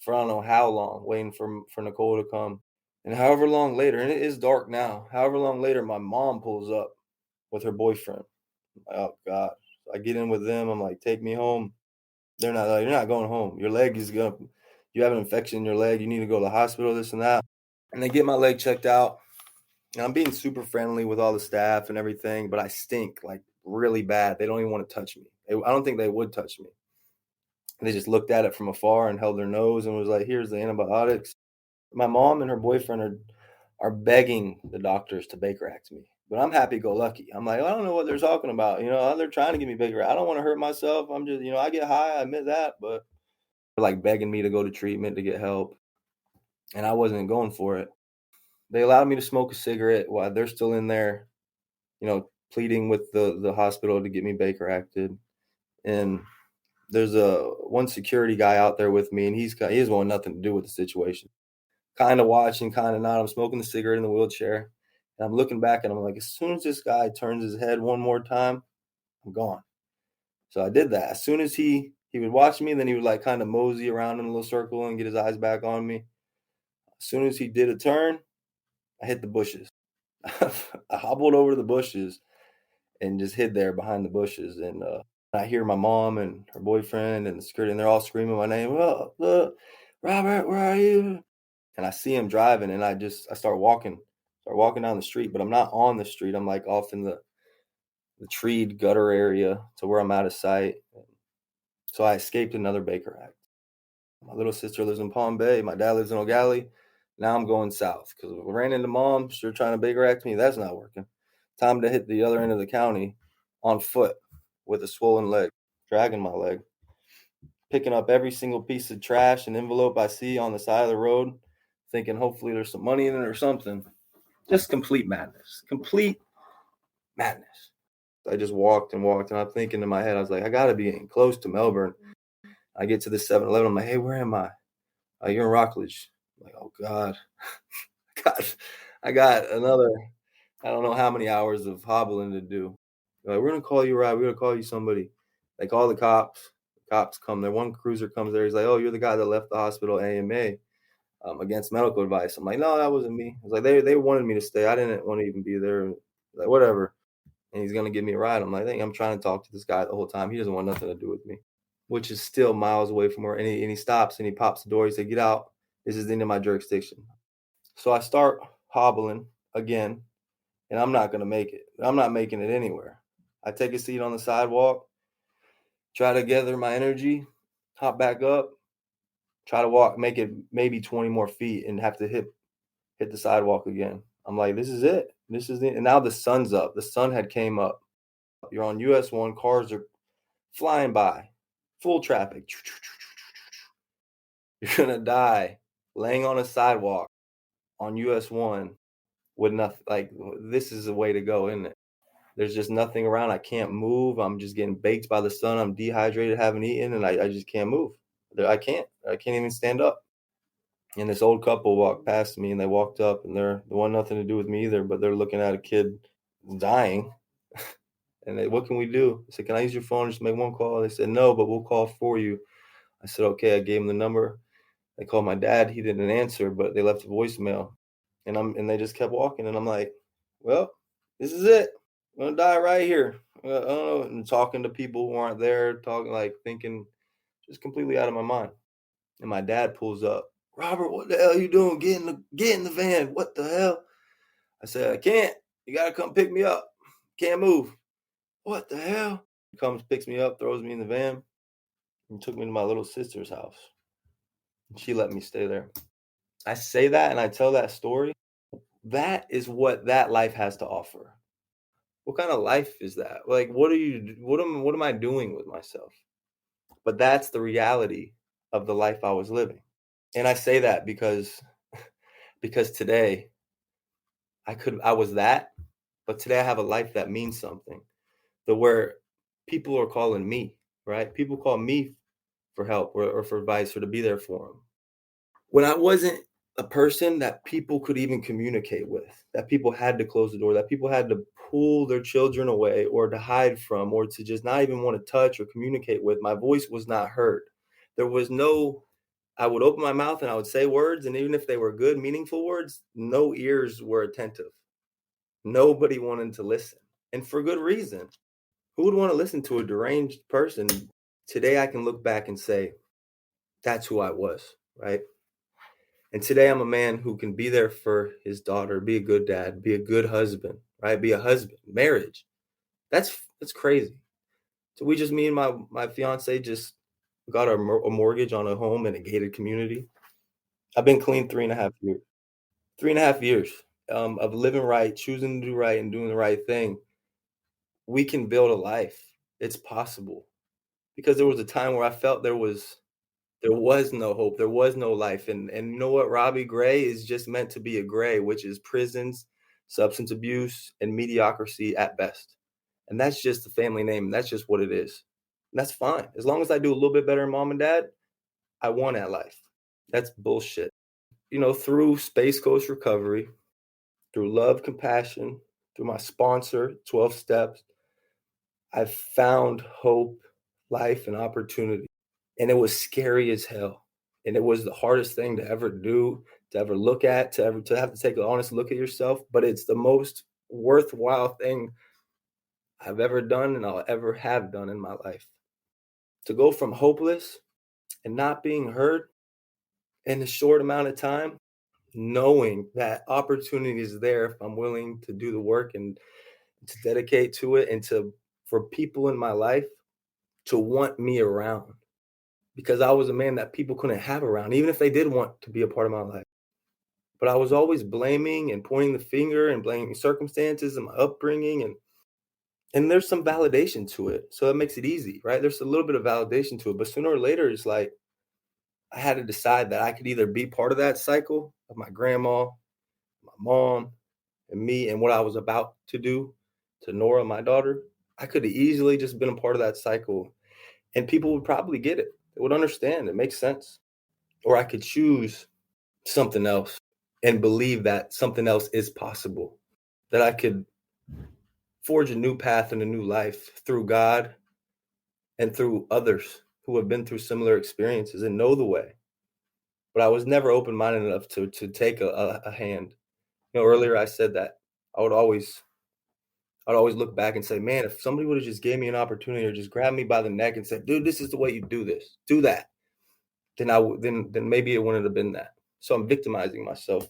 Speaker 9: for I don't know how long, waiting for Nicole to come. And however long later, and it is dark now, however long later, my mom pulls up with her boyfriend. Oh, God. So I get in with them. I'm like, take me home. They're not like, you're not going home. Your leg is going to, you have an infection in your leg. You need to go to the hospital, this and that. And they get my leg checked out. And I'm being super friendly with all the staff and everything, but I stink like really bad. They don't even want to touch me. I don't think they would touch me. They just looked at it from afar and held their nose and was like, here's the antibiotics. My mom and her boyfriend are begging the doctors to Baker Act me. But I'm happy-go-lucky. I'm like, I don't know what they're talking about. They're trying to get me Baker. I don't want to hurt myself. I'm just, I get high. I admit that. But they're like begging me to go to treatment to get help. And I wasn't going for it. They allowed me to smoke a cigarette while they're still in there, pleading with the hospital to get me Baker acted. And there's one security guy out there with me, and he doesn't want nothing to do with the situation. Kind of watching, kind of not. I'm smoking the cigarette in the wheelchair, and I'm looking back, and I'm like, as soon as this guy turns his head one more time, I'm gone. So I did that. As soon as he would watch me, then he would like kind of mosey around in a little circle and get his eyes back on me. As soon as he did a turn, I hit the bushes. I hobbled over to the bushes and just hid there behind the bushes. And I hear my mom and her boyfriend and the security, and they're all screaming my name. Oh, Robert, where are you? And I see him driving, and I start walking down the street, but I'm not on the street. I'm like off in the the treed gutter area to where I'm out of sight. So I escaped another Baker Act. My little sister lives in Palm Bay. My dad lives in O'Galley. Now I'm going south because I ran into mom. She's trying to Baker Act me. That's not working. Time to hit the other end of the county on foot with a swollen leg, dragging my leg, picking up every single piece of trash and envelope I see on the side of the road, thinking hopefully there's some money in it or something. Just complete madness. Complete madness. I just walked and walked, and I'm thinking in my head, I was like, I got to be getting close to Melbourne. I get to the 7-Eleven. I'm like, hey, where am I? You're in Rockledge. I'm like, oh, God. I got another, I don't know how many hours of hobbling to do. They're like, we're going to call you, Rob. We're going to call you somebody. They call the cops. The cops come there. One cruiser comes there. He's like, oh, you're the guy that left the hospital AMA against medical advice. I'm like, no, that wasn't me. I was like, they wanted me to stay. I didn't want to even be there. Like, whatever. And he's going to give me a ride. I'm like, I'm trying to talk to this guy the whole time. He doesn't want nothing to do with me, which is still miles away from where. And he stops and he pops the door. He said, get out. This is the end of my jurisdiction. So I start hobbling again, and I'm not going to make it. I'm not making it anywhere. I take a seat on the sidewalk, try to gather my energy, hop back up, try to walk, make it maybe 20 more feet, and have to hit the sidewalk again. I'm like, this is it. This is it. And now the sun's up. The sun had came up. You're on US 1. Cars are flying by. Full traffic. You're going to die laying on a sidewalk on US 1 with nothing. Like, this is the way to go, isn't it? There's just nothing around. I can't move. I'm just getting baked by the sun. I'm dehydrated, haven't eaten, and I just can't move. I can't even stand up. And this old couple walked past me, and they walked up, and they want nothing to do with me either, but they're looking at a kid dying. And they, what can we do? I said, can I use your phone and just make one call? They said, no, but we'll call for you. I said, okay. I gave them the number. They called my dad. He didn't answer, but they left a voicemail. And they just kept walking. And I'm like, well, this is it. I'm going to die right here. I don't know. And talking to people who aren't there, thinking just completely out of my mind. And my dad pulls up. Robert, what the hell are you doing? Get in the van. What the hell? I said, I can't. You got to come pick me up. Can't move. What the hell? He comes, picks me up, throws me in the van, and took me to my little sister's house. And she let me stay there. I say that and I tell that story. That is what that life has to offer. What kind of life is that? Like, what am I doing with myself? But that's the reality of the life I was living. And I say that because today I was that, but today I have a life that means something. Where people are calling me, right? People call me for help or for advice or to be there for them. When I wasn't a person that people could even communicate with, that people had to close the door, that people had to pull their children away or to hide from or to just not even want to touch or communicate with, my voice was not heard. There was no, I would open my mouth and I would say words, and even if they were good, meaningful words, no ears were attentive. Nobody wanted to listen, and for good reason. Who would want to listen to a deranged person? Today, I can look back and say, that's who I was, right? And today, I'm a man who can be there for his daughter, be a good dad, be a good husband, right? Be a husband, marriage. That's crazy. So me and my fiance just got a mortgage on a home in a gated community. I've been clean 3.5 years. 3.5 years of living right, choosing to do right, and doing the right thing. We can build a life. It's possible. Because there was a time where I felt there was no hope, there was no life. And you know what? Robbie Gray is just meant to be a gray, which is prisons, substance abuse, and mediocrity at best. And that's just the family name. And that's just what it is. And that's fine. As long as I do a little bit better than mom and dad, I won at life. That's bullshit. Through Space Coast Recovery, through love, compassion, through my sponsor, 12 Steps, I've found hope, life, and opportunity. And it was scary as hell. And it was the hardest thing to ever do, to ever look at, to have to take an honest look at yourself. But it's the most worthwhile thing I've ever done and I'll ever have done in my life. To go from hopeless and not being heard in a short amount of time, knowing that opportunity is there if I'm willing to do the work and to dedicate to it, and for people in my life to want me around, because I was a man that people couldn't have around, even if they did want to be a part of my life. But I was always blaming and pointing the finger and blaming circumstances and my upbringing, and there's some validation to it. So it makes it easy, right? There's a little bit of validation to it, but sooner or later, it's like I had to decide that I could either be part of that cycle of my grandma, my mom, and me, and what I was about to do to Nora, my daughter. I could have easily just been a part of that cycle, and people would probably get it. They would understand. It makes sense. Or I could choose something else and believe that something else is possible, that I could forge a new path and a new life through God and through others who have been through similar experiences and know the way. But I was never open-minded enough to take a hand. Earlier I said that I'd always look back and say, man, if somebody would have just gave me an opportunity or just grabbed me by the neck and said, dude, this is the way you do this, do that, then maybe it wouldn't have been that. So I'm victimizing myself.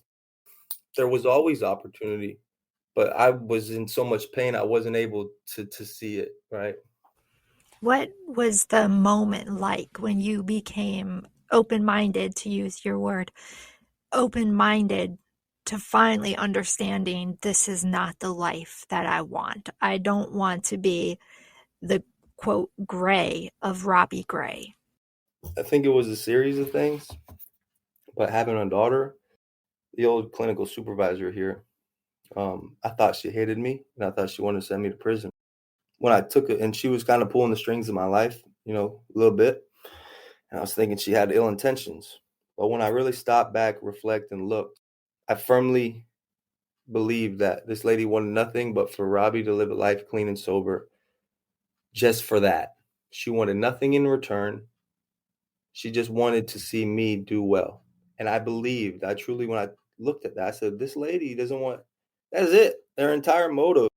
Speaker 9: There was always opportunity, but I was in so much pain, I wasn't able to see it, right?
Speaker 4: What was the moment like when you became open-minded, to use your word, open-minded to finally understanding this is not the life that I want? I don't want to be the quote gray of Robbie Gray.
Speaker 9: I think it was a series of things, but having a daughter, the old clinical supervisor here, I thought she hated me, and I thought she wanted to send me to prison. When I took it, and she was kind of pulling the strings of my life, a little bit, and I was thinking she had ill intentions. But when I really stopped back, reflect, and looked, I firmly believed that this lady wanted nothing but for Robbie to live a life clean and sober. Just for that. She wanted nothing in return. She just wanted to see me do well. And I truly, when I looked at that, I said, this lady doesn't want, that's it. Their entire motive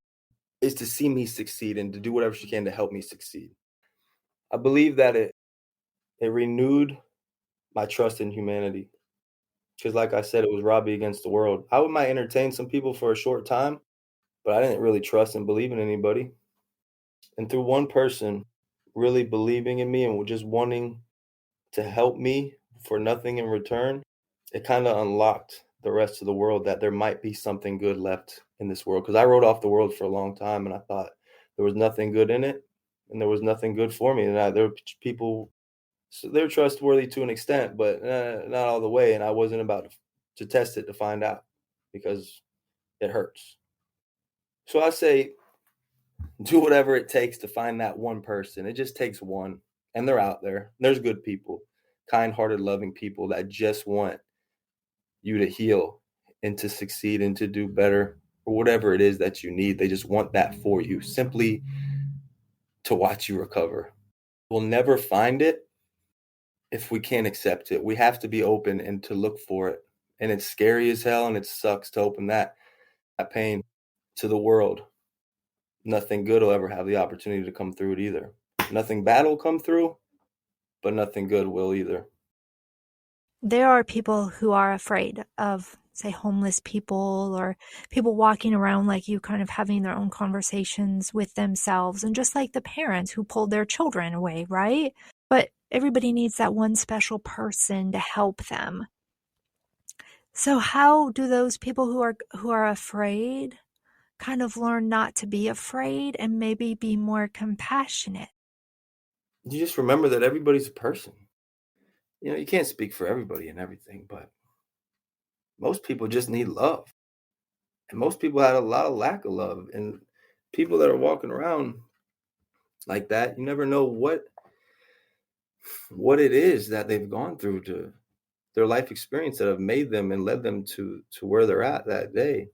Speaker 9: is to see me succeed and to do whatever she can to help me succeed. I believe that it renewed my trust in humanity. Because like I said, it was Robbie against the world. I might entertain some people for a short time, but I didn't really trust and believe in anybody. And through one person really believing in me and just wanting to help me for nothing in return, it kind of unlocked the rest of the world, that there might be something good left in this world. Because I wrote off the world for a long time, and I thought there was nothing good in it, and there was nothing good for me. And there were people, so they're trustworthy to an extent, but not all the way. And I wasn't about to test it to find out, because it hurts. So I say, do whatever it takes to find that one person. It just takes one, and they're out there. There's good people, kind-hearted, loving people that just want you to heal and to succeed and to do better, or whatever it is that you need. They just want that for you, simply to watch you recover. We'll never find it if we can't accept it. We have to be open and to look for it. And it's scary as hell, and it sucks to open that pain to the world. Nothing good will ever have the opportunity to come through it either. Nothing bad will come through, but nothing good will either.
Speaker 4: There are people who are afraid of, say, homeless people or people walking around like you, kind of having their own conversations with themselves, and just like the parents who pulled their children away, right? But everybody needs that one special person to help them. So how do those people who are afraid kind of learn not to be afraid and maybe be more compassionate?
Speaker 9: You just remember that everybody's a person. You can't speak for everybody and everything, but most people just need love. And most people had a lot of lack of love. And people that are walking around like that, you never know what it is that they've gone through, to their life experience, that have made them and led them to where they're at that day.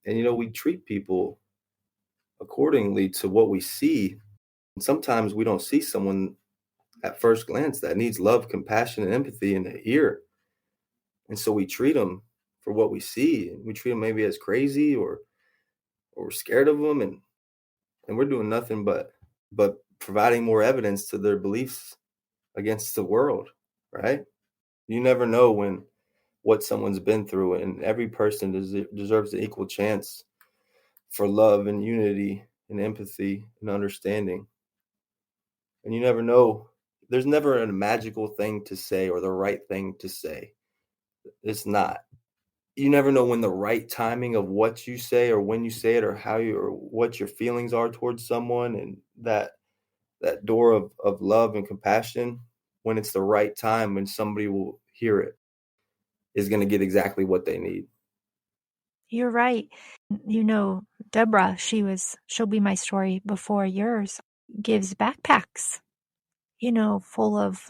Speaker 9: And we treat people accordingly to what we see. And sometimes we don't see someone at first glance that needs love, compassion, and empathy in the ear. And so we treat them for what we see, and we treat them maybe as crazy or we're scared of them, and we're doing nothing but providing more evidence to their beliefs against the world, right? You never know what someone's been through, and every person deserves an equal chance for love and unity and empathy and understanding. And you never know. There's never a magical thing to say or the right thing to say. It's not. You never know when the right timing of what you say or when you say it or how you or what your feelings are towards someone, and that door of love and compassion, when it's the right time, when somebody will hear it, is going to get exactly what they need.
Speaker 4: You're right. You know, Deborah, she'll be my story before yours, gives backpacks, you know, full of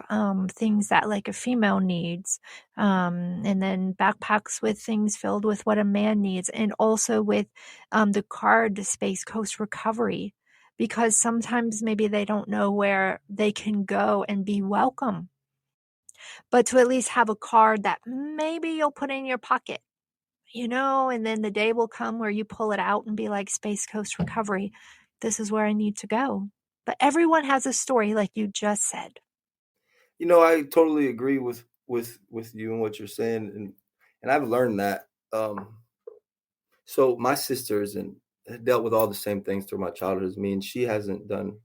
Speaker 4: things that like a female needs. And then backpacks with things filled with what a man needs. And also with the card to Space Coast Recovery, because sometimes maybe they don't know where they can go and be welcome. But to at least have a card that maybe you'll put in your pocket, you know, and then the day will come where you pull it out and be like, Space Coast Recovery, this is where I need to go. But everyone has a story, like you just said.
Speaker 9: You know, I totally agree with you and what you're saying, and I've learned that. So my sisters and dealt with all the same things through my childhood as me, and she hasn't done.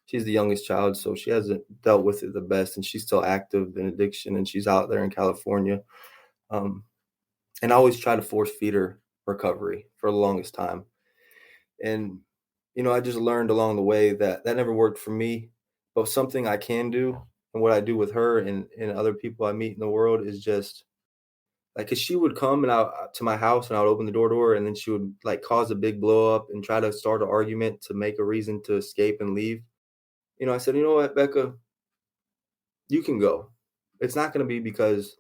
Speaker 9: She's the youngest child, so she hasn't dealt with it the best, and she's still active in addiction, and she's out there in California. And I always try to force feed her recovery for the longest time. And, you know, I just learned along the way that never worked for me, but something I can do, and what I do with her and other people I meet in the world is just like, 'cause she would come and out to my house and I would open the door, and then she would like cause a big blow up and try to start an argument to make a reason to escape and leave. You know, I said, you know what, Becca, you can go. It's not going to be because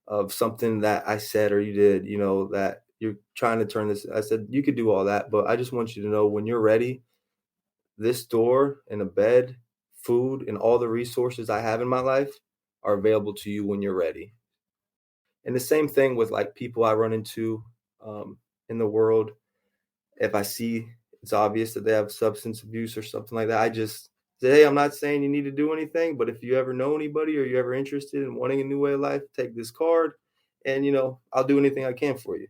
Speaker 9: of something that I said or you did, you know, that you're trying to turn this. I said, you could do all that, but I just want you to know when you're ready, this door and a bed, food, and all the resources I have in my life are available to you when you're ready. And the same thing with like people I run into in the world. If I see it's obvious that they have substance abuse or something like that, I just say, hey, I'm not saying you need to do anything, but if you ever know anybody or you're ever interested in wanting a new way of life, take this card and, you know, I'll do anything I can for you.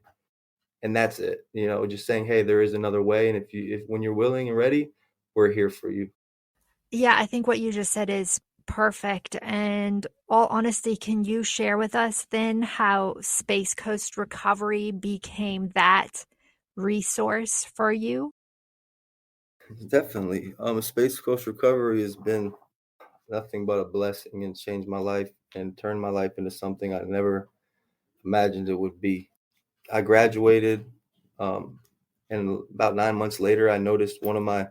Speaker 9: And that's it. You know, just saying, hey, there is another way. And if when you're willing and ready, we're here for you.
Speaker 4: Yeah, I think what you just said is perfect. And all honesty, can you share with us then how Space Coast Recovery became that resource for you?
Speaker 9: Definitely. Space Coast Recovery has been nothing but a blessing and changed my life and turned my life into something I never imagined it would be. I graduated, and about 9 months later, I noticed one of my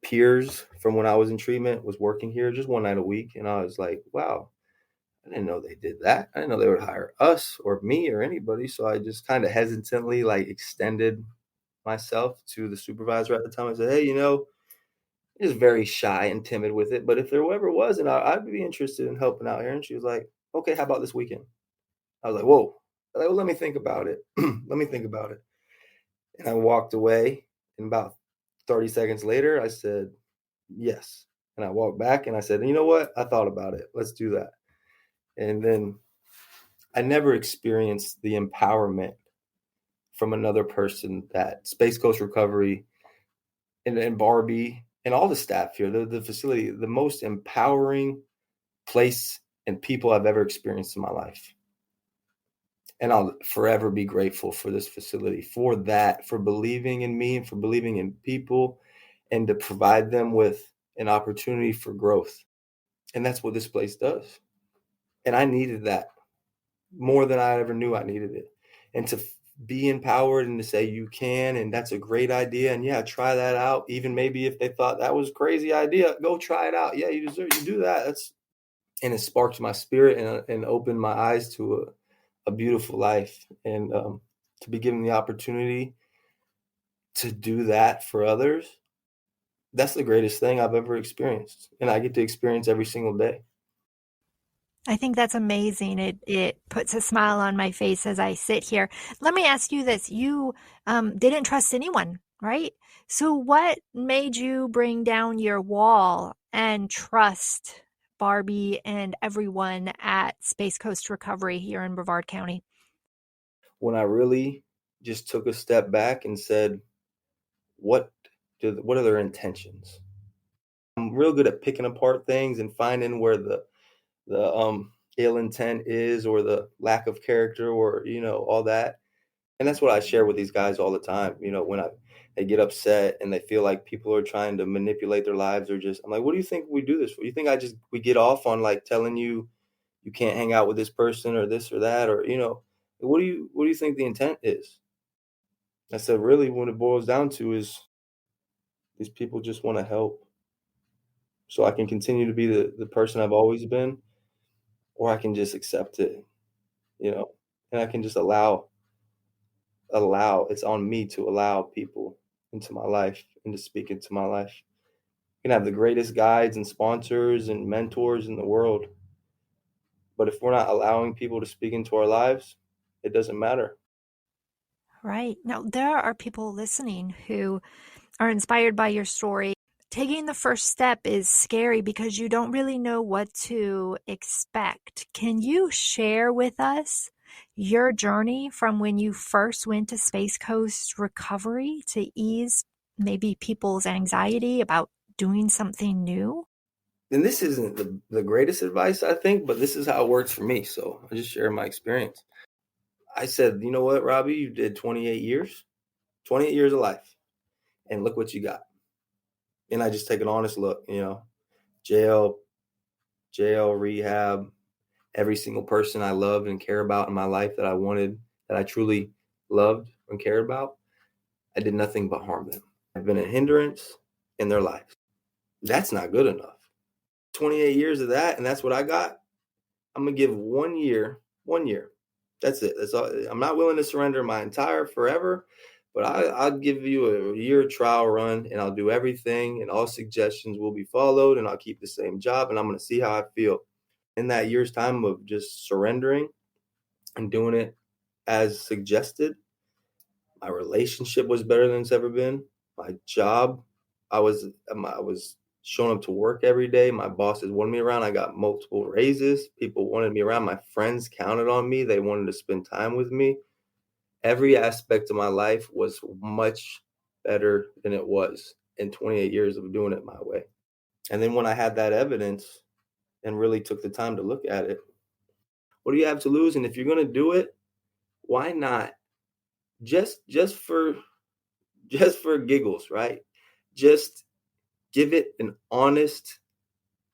Speaker 9: peers from when I was in treatment was working here just one night a week. And I was like, wow, I didn't know they did that. I didn't know they would hire us or me or anybody. So I just kind of hesitantly like extended myself to the supervisor at the time. I said, hey, you know, is very shy and timid with it, but if there ever was, and I'd be interested in helping out here. And she was like, okay, how about this weekend? I was like, whoa. I was like, well, let me think about it. Let me think about it. And I walked away, and about 30 seconds later, I said, yes. And I walked back and I said, you know what? I thought about it. Let's do that. And then I never experienced the empowerment from another person that Space Coast Recovery and Barbie and all the staff here, the facility, the most empowering place and people I've ever experienced in my life. And I'll forever be grateful for this facility, for that, for believing in me and for believing in people and to provide them with an opportunity for growth. And that's what this place does. And I needed that more than I ever knew I needed it. And to be empowered and to say you can, and that's a great idea. And yeah, try that out. Even maybe if they thought that was a crazy idea, go try it out. Yeah, you deserve to do that. And it sparked my spirit and opened my eyes to a beautiful life. And to be given the opportunity to do that for others, that's the greatest thing I've ever experienced. And I get to experience every single day.
Speaker 4: I think that's amazing. It puts a smile on my face as I sit here. Let me ask you this. You didn't trust anyone, right? So what made you bring down your wall and trust Barbie and everyone at Space Coast Recovery here in Brevard County?
Speaker 9: When I really just took a step back and said, what are their intentions? I'm real good at picking apart things and finding where the ill intent is, or the lack of character, or all that. And that's what I share with these guys all the time. When they get upset and they feel like people are trying to manipulate their lives, or I'm like, what do you think we do this for? You think we get off on like telling you can't hang out with this person or this or that, or what do you think the intent is? I said, really, what it boils down to is these people just want to help, so I can continue to be the person I've always been, or I can just accept it, and I can just allow. It's on me to allow people into my life and to speak into my life. You can have the greatest guides and sponsors and mentors in the world, but if we're not allowing people to speak into our lives, it doesn't matter.
Speaker 4: Right. Now, there are people listening who are inspired by your story. Taking the first step is scary because you don't really know what to expect. Can you share with us your journey from when you first went to Space Coast Recovery to ease maybe people's anxiety about doing something new?
Speaker 9: And this isn't the greatest advice, I think, but this is how it works for me. So I just share my experience. I said, you know what, Robbie, you did 28 years of life, and look what you got. And I just take an honest look, jail, rehab, every single person I loved and care about in my life that I wanted, that I truly loved and cared about, I did nothing but harm them. I've been a hindrance in their lives. That's not good enough. 28 years of that, and that's what I got. I'm going to give 1 year. That's it. That's all. I'm not willing to surrender my entire forever, but I'll give you a year trial run, and I'll do everything, and all suggestions will be followed, and I'll keep the same job, and I'm going to see how I feel. In that year's time of just surrendering and doing it as suggested, my relationship was better than it's ever been. My job, I was showing up to work every day. My bosses wanted me around. I got multiple raises. People wanted me around. My friends counted on me. They wanted to spend time with me. Every aspect of my life was much better than it was in 28 years of doing it my way. And then when I had that evidence and really took the time to look at it, what do you have to lose? And if you're going to do it, why not? Just for giggles, right? Just give it an honest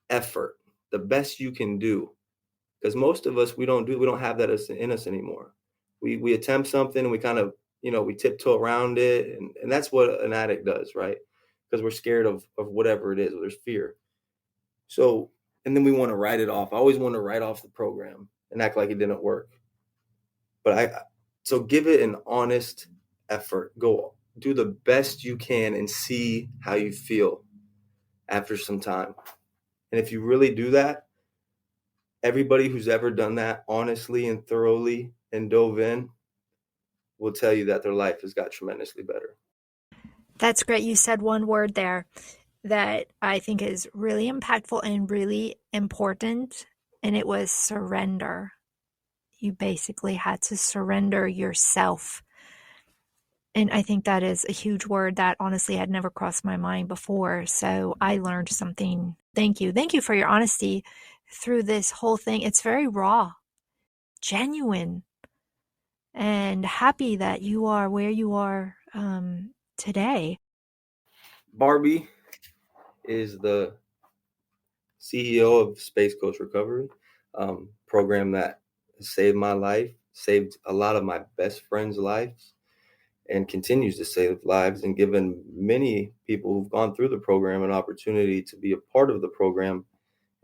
Speaker 9: effort, the best you can do. Because most of us, we don't have that in us anymore. We attempt something and we kind of, we tiptoe around it. And that's what an addict does, right? Because we're scared of whatever it is. There's fear. So, and then we want to write it off. I always want to write off the program and act like it didn't work. So give it an honest effort. Go do the best you can and see how you feel after some time. And if you really do that, everybody who's ever done that honestly and thoroughly and dove in will tell you that their life has got tremendously better.
Speaker 4: That's great. You said one word there that I think is really impactful and really important, and it was surrender. You basically had to surrender yourself. And I think that is a huge word that honestly had never crossed my mind before. So I learned something. Thank you. Thank you for your honesty through this whole thing. It's very raw, genuine, and happy that you are where you are today.
Speaker 9: Barbie is the CEO of Space Coast Recovery, program that saved my life, saved a lot of my best friends' lives, and continues to save lives, and given many people who've gone through the program an opportunity to be a part of the program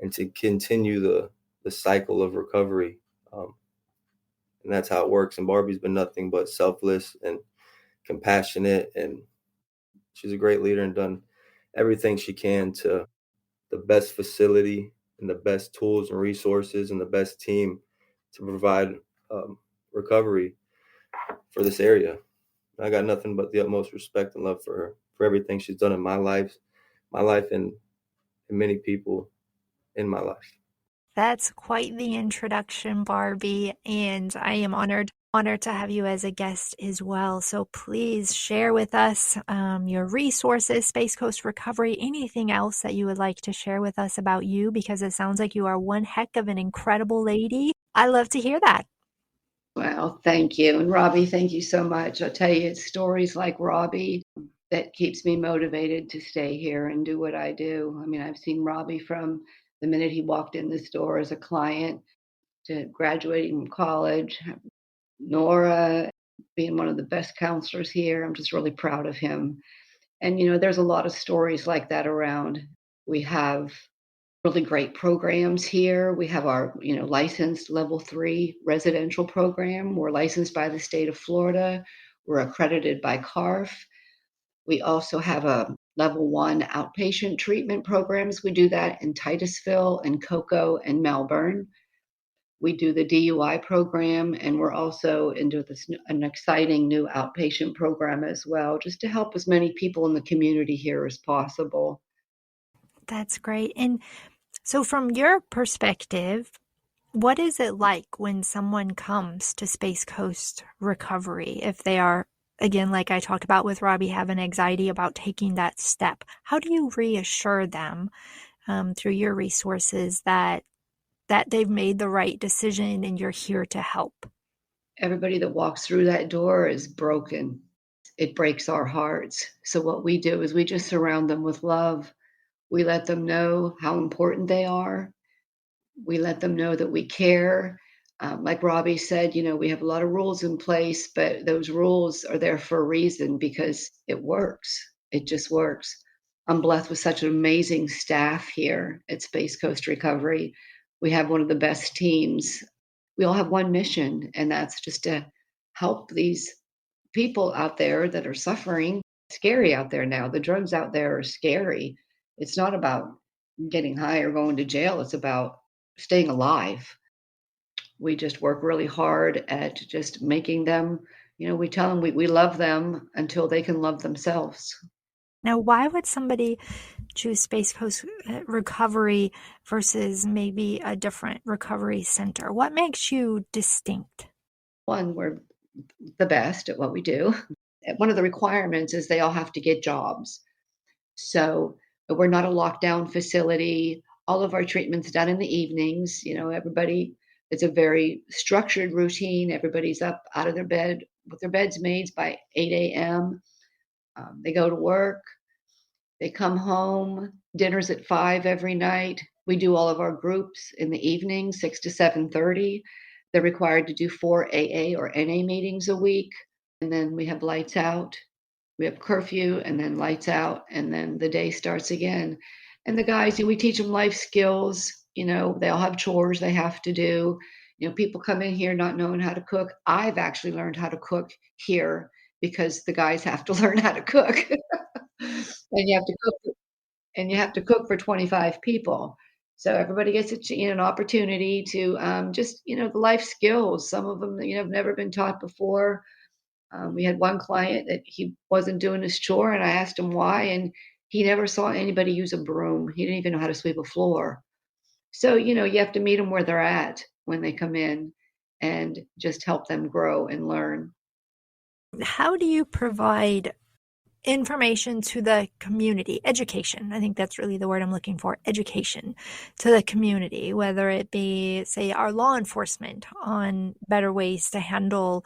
Speaker 9: and to continue the cycle of recovery. And that's how it works. And Barbie's been nothing but selfless and compassionate, and she's a great leader and done everything she can to the best facility and the best tools and resources and the best team to provide recovery for this area. I got nothing but the utmost respect and love for her, for everything she's done in my life, and many people in my life.
Speaker 4: That's quite the introduction, Barbie, and I am honored Honored to have you as a guest as well. So please share with us your resources, Space Coast Recovery, anything else that you would like to share with us about you, because it sounds like you are one heck of an incredible lady. I love to hear that.
Speaker 8: Well, thank you. And Robbie, thank you so much. I'll tell you, it's stories like Robbie that keeps me motivated to stay here and do what I do. I mean, I've seen Robbie from the minute he walked in this door as a client to graduating from college, Nora being one of the best counselors here. I'm just really proud of him. And, there's a lot of stories like that around. We have really great programs here. We have our, licensed level 3 residential program. We're licensed by the state of Florida. We're accredited by CARF. We also have a level 1 outpatient treatment programs. We do that in Titusville and Cocoa and Melbourne. We do the DUI program, and we're also into an exciting new outpatient program as well, just to help as many people in the community here as possible.
Speaker 4: That's great. And so from your perspective, what is it like when someone comes to Space Coast Recovery? If they are, again, like I talked about with Robbie, having anxiety about taking that step, how do you reassure them through your resources that they've made the right decision and you're here to help?
Speaker 8: Everybody that walks through that door is broken. It breaks our hearts. So what we do is we just surround them with love. We let them know how important they are. We let them know that we care. Like Robbie said, we have a lot of rules in place, but those rules are there for a reason because it works. It just works. I'm blessed with such an amazing staff here at Space Coast Recovery. We have one of the best teams. We all have one mission, and that's just to help these people out there that are suffering. It's scary out there now. The drugs out there are scary. It's not about getting high or going to jail. It's about staying alive. We just work really hard at just making them, we tell them we love them until they can love themselves.
Speaker 4: Now, why would somebody choose Space Coast Recovery versus maybe a different recovery center? What makes you distinct?
Speaker 8: One, we're the best at what we do. One of the requirements is they all have to get jobs. So we're not a lockdown facility. All of our treatment's done in the evenings. Everybody, it's a very structured routine. Everybody's up out of their bed with their beds made by 8 a.m. They go to work. They come home. Dinner's at 5 every night. We do all of our groups in the evening, 6 to 7:30. They're required to do 4 AA or NA meetings a week. And then we have lights out. We have curfew and then lights out, and then the day starts again. And the guys, we teach them life skills. They all have chores they have to do. People come in here not knowing how to cook. I've actually learned how to cook here because the guys have to learn how to cook. And you have to cook for 25 people. So everybody gets an opportunity to just, the life skills. Some of them, have never been taught before. We had one client that he wasn't doing his chore, and I asked him why, and he never saw anybody use a broom. He didn't even know how to sweep a floor. So, you have to meet them where they're at when they come in and just help them grow and learn.
Speaker 4: How do you provide information to the community? Education. I think that's really the word I'm looking for. Education to the community, whether it be, say, our law enforcement on better ways to handle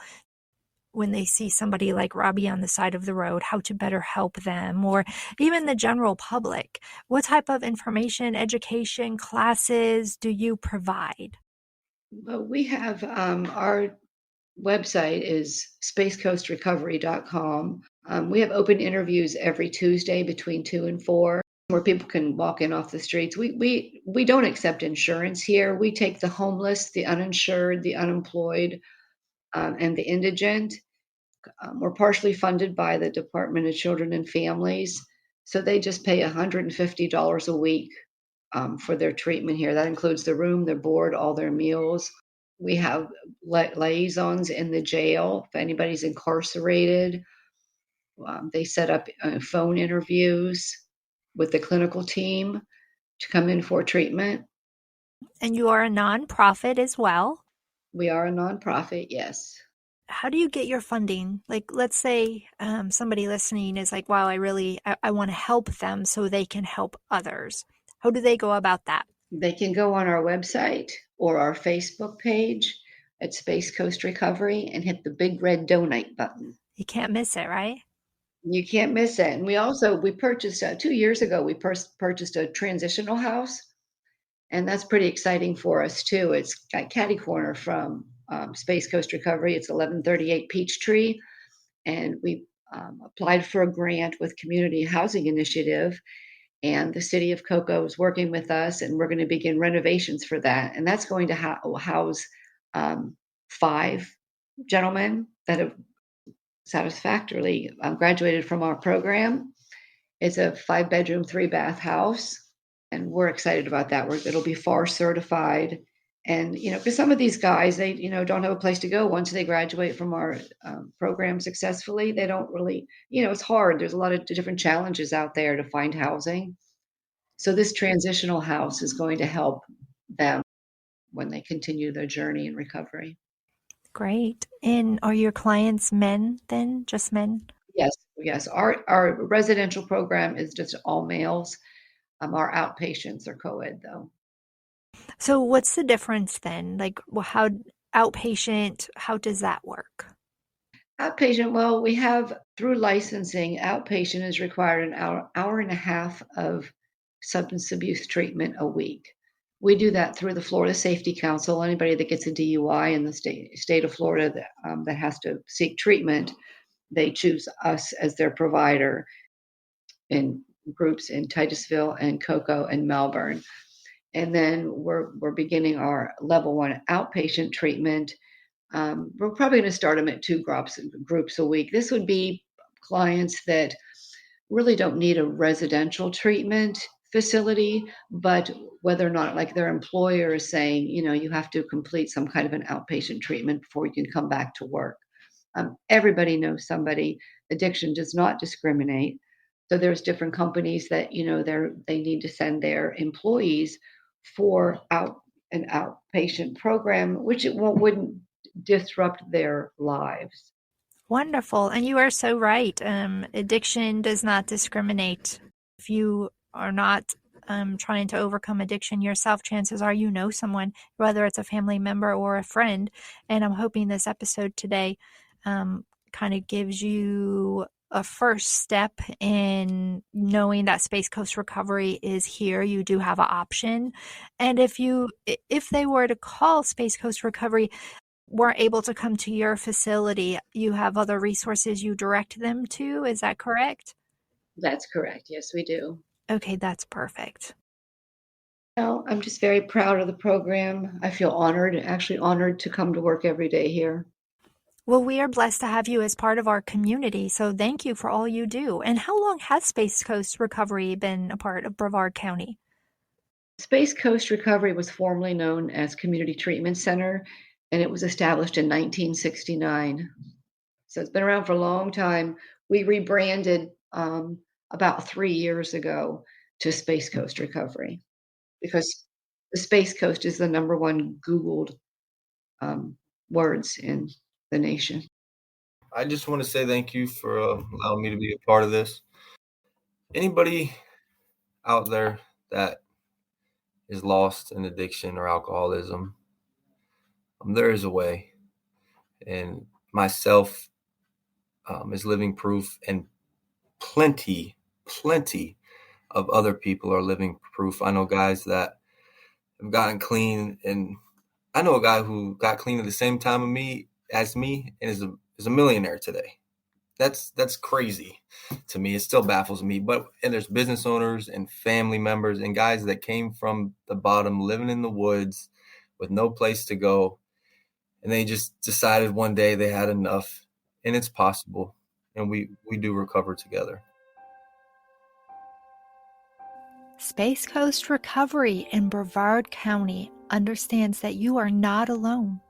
Speaker 4: when they see somebody like Robbie on the side of the road, how to better help them, or even the general public. What type of information, education, classes do you provide?
Speaker 8: Well, we have our website is spacecoastrecovery.com. We have open interviews every Tuesday between 2 and 4 where people can walk in off the streets. We don't accept insurance here. We take the homeless, the uninsured, the unemployed, and the indigent. We're partially funded by the Department of Children and Families. So they just pay $150 a week for their treatment here. That includes the room, their board, all their meals. We have liaisons in the jail. If anybody's incarcerated, they set up phone interviews with the clinical team to come in for treatment.
Speaker 4: And you are a nonprofit as well?
Speaker 8: We are a nonprofit, yes.
Speaker 4: how do you get your funding? Like, let's say somebody listening is like, wow, I want to help them so they can help others. How do they go about that?
Speaker 8: They can go on our website or our Facebook page at Space Coast Recovery and hit the big red donate button.
Speaker 4: You can't miss it, right?
Speaker 8: You can't miss it. And we purchased 2 years ago, we purchased a transitional house, and that's pretty exciting for us too. It's got catty corner from Space Coast Recovery. It's 1138 Peachtree, and we applied for a grant with Community Housing Initiative, and the city of Cocoa is working with us, and we're going to begin renovations for that. And that's going to house 5 gentlemen that have satisfactorily graduated from our program. It's a 5-bedroom, 3-bath house, and we're excited about that. It'll be FAR certified. And, because some of these guys, they, don't have a place to go once they graduate from our program successfully. They don't really, it's hard. There's a lot of different challenges out there to find housing. So this transitional house is going to help them when they continue their journey in recovery.
Speaker 4: Great. And are your clients men then? Just men?
Speaker 8: Yes. Our residential program is just all males. Our outpatients are co-ed though.
Speaker 4: So what's the difference then? Like, how outpatient, how does that work?
Speaker 8: Outpatient, well, we have through licensing, outpatient is required an hour and a half of substance abuse treatment a week. We do that through the Florida Safety Council. Anybody that gets a DUI in the state of Florida that has to seek treatment, they choose us as their provider in groups in Titusville and Cocoa and Melbourne. And then we're beginning our level 1 outpatient treatment. We're probably going to start them at 2 groups a week. This would be clients that really don't need a residential treatment facility, but whether or not, like, their employer is saying, you have to complete some kind of an outpatient treatment before you can come back to work. Everybody knows somebody. Addiction does not discriminate. So there's different companies that, they need to send their employees for an outpatient program, which wouldn't disrupt their lives.
Speaker 4: Wonderful. And you are so right. Addiction does not discriminate. If you are not trying to overcome addiction yourself, chances are you know someone, whether it's a family member or a friend. And I'm hoping this episode today kind of gives you a first step in knowing that Space Coast Recovery is here. You do have an option. And if they were to call Space Coast Recovery, weren't able to come to your facility, you have other resources you direct them to. Is that correct?
Speaker 8: That's correct. Yes, we do.
Speaker 4: Okay, that's perfect.
Speaker 8: I'm just very proud of the program. I feel actually honored to come to work every day here.
Speaker 4: Well, we are blessed to have you as part of our community, so thank you for all you do. And how long has Space Coast Recovery been a part of Brevard County?
Speaker 8: Space Coast Recovery was formerly known as Community Treatment Center, and it was established in 1969. So it's been around for a long time. We rebranded about 3 years ago to Space Coast Recovery because the Space Coast is the number 1 Googled words in the nation.
Speaker 9: I just want to say thank you for allowing me to be a part of this. Anybody out there that is lost in addiction or alcoholism, there is a way. And myself is living proof, and plenty of other people are living proof. I know guys that have gotten clean, and I know a guy who got clean at the same time as me and is a millionaire today. That's crazy to me. It still baffles me. And there's business owners and family members and guys that came from the bottom, living in the woods with no place to go, and they just decided one day they had enough, and it's possible, and we do recover together.
Speaker 4: Space Coast Recovery in Brevard County understands that you are not alone.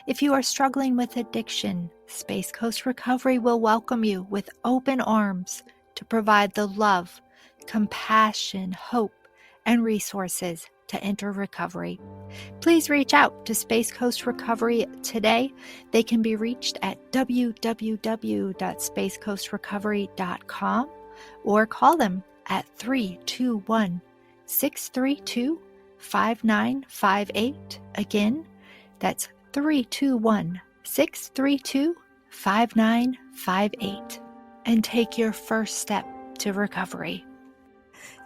Speaker 4: If you are struggling with addiction, Space Coast Recovery will welcome you with open arms to provide the love, compassion, hope, and resources to enter recovery. Please reach out to Space Coast Recovery today. They can be reached at www.spacecoastrecovery.com or call them at 321-632-5958. Again, that's 321-632-5958. And take your first step to recovery.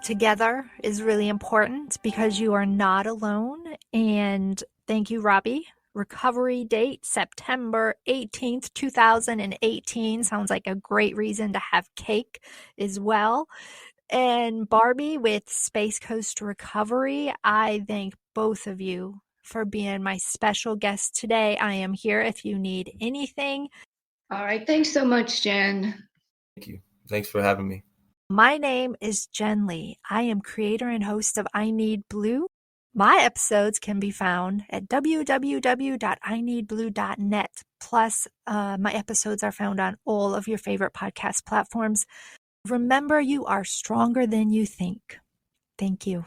Speaker 4: Together is really important because you are not alone. And thank you, Robbie. Recovery date, September 18th, 2018. Sounds like a great reason to have cake as well. And Barbie with Space Coast Recovery, I thank both of you for being my special guest today. I am here if you need anything.
Speaker 8: All right. Thanks so much, Jen.
Speaker 9: Thank you. Thanks for having me.
Speaker 4: My name is Jen Lee. I am creator and host of I Need Blue. My episodes can be found at www.ineedblue.net. Plus, my episodes are found on all of your favorite podcast platforms. Remember, you are stronger than you think. Thank you.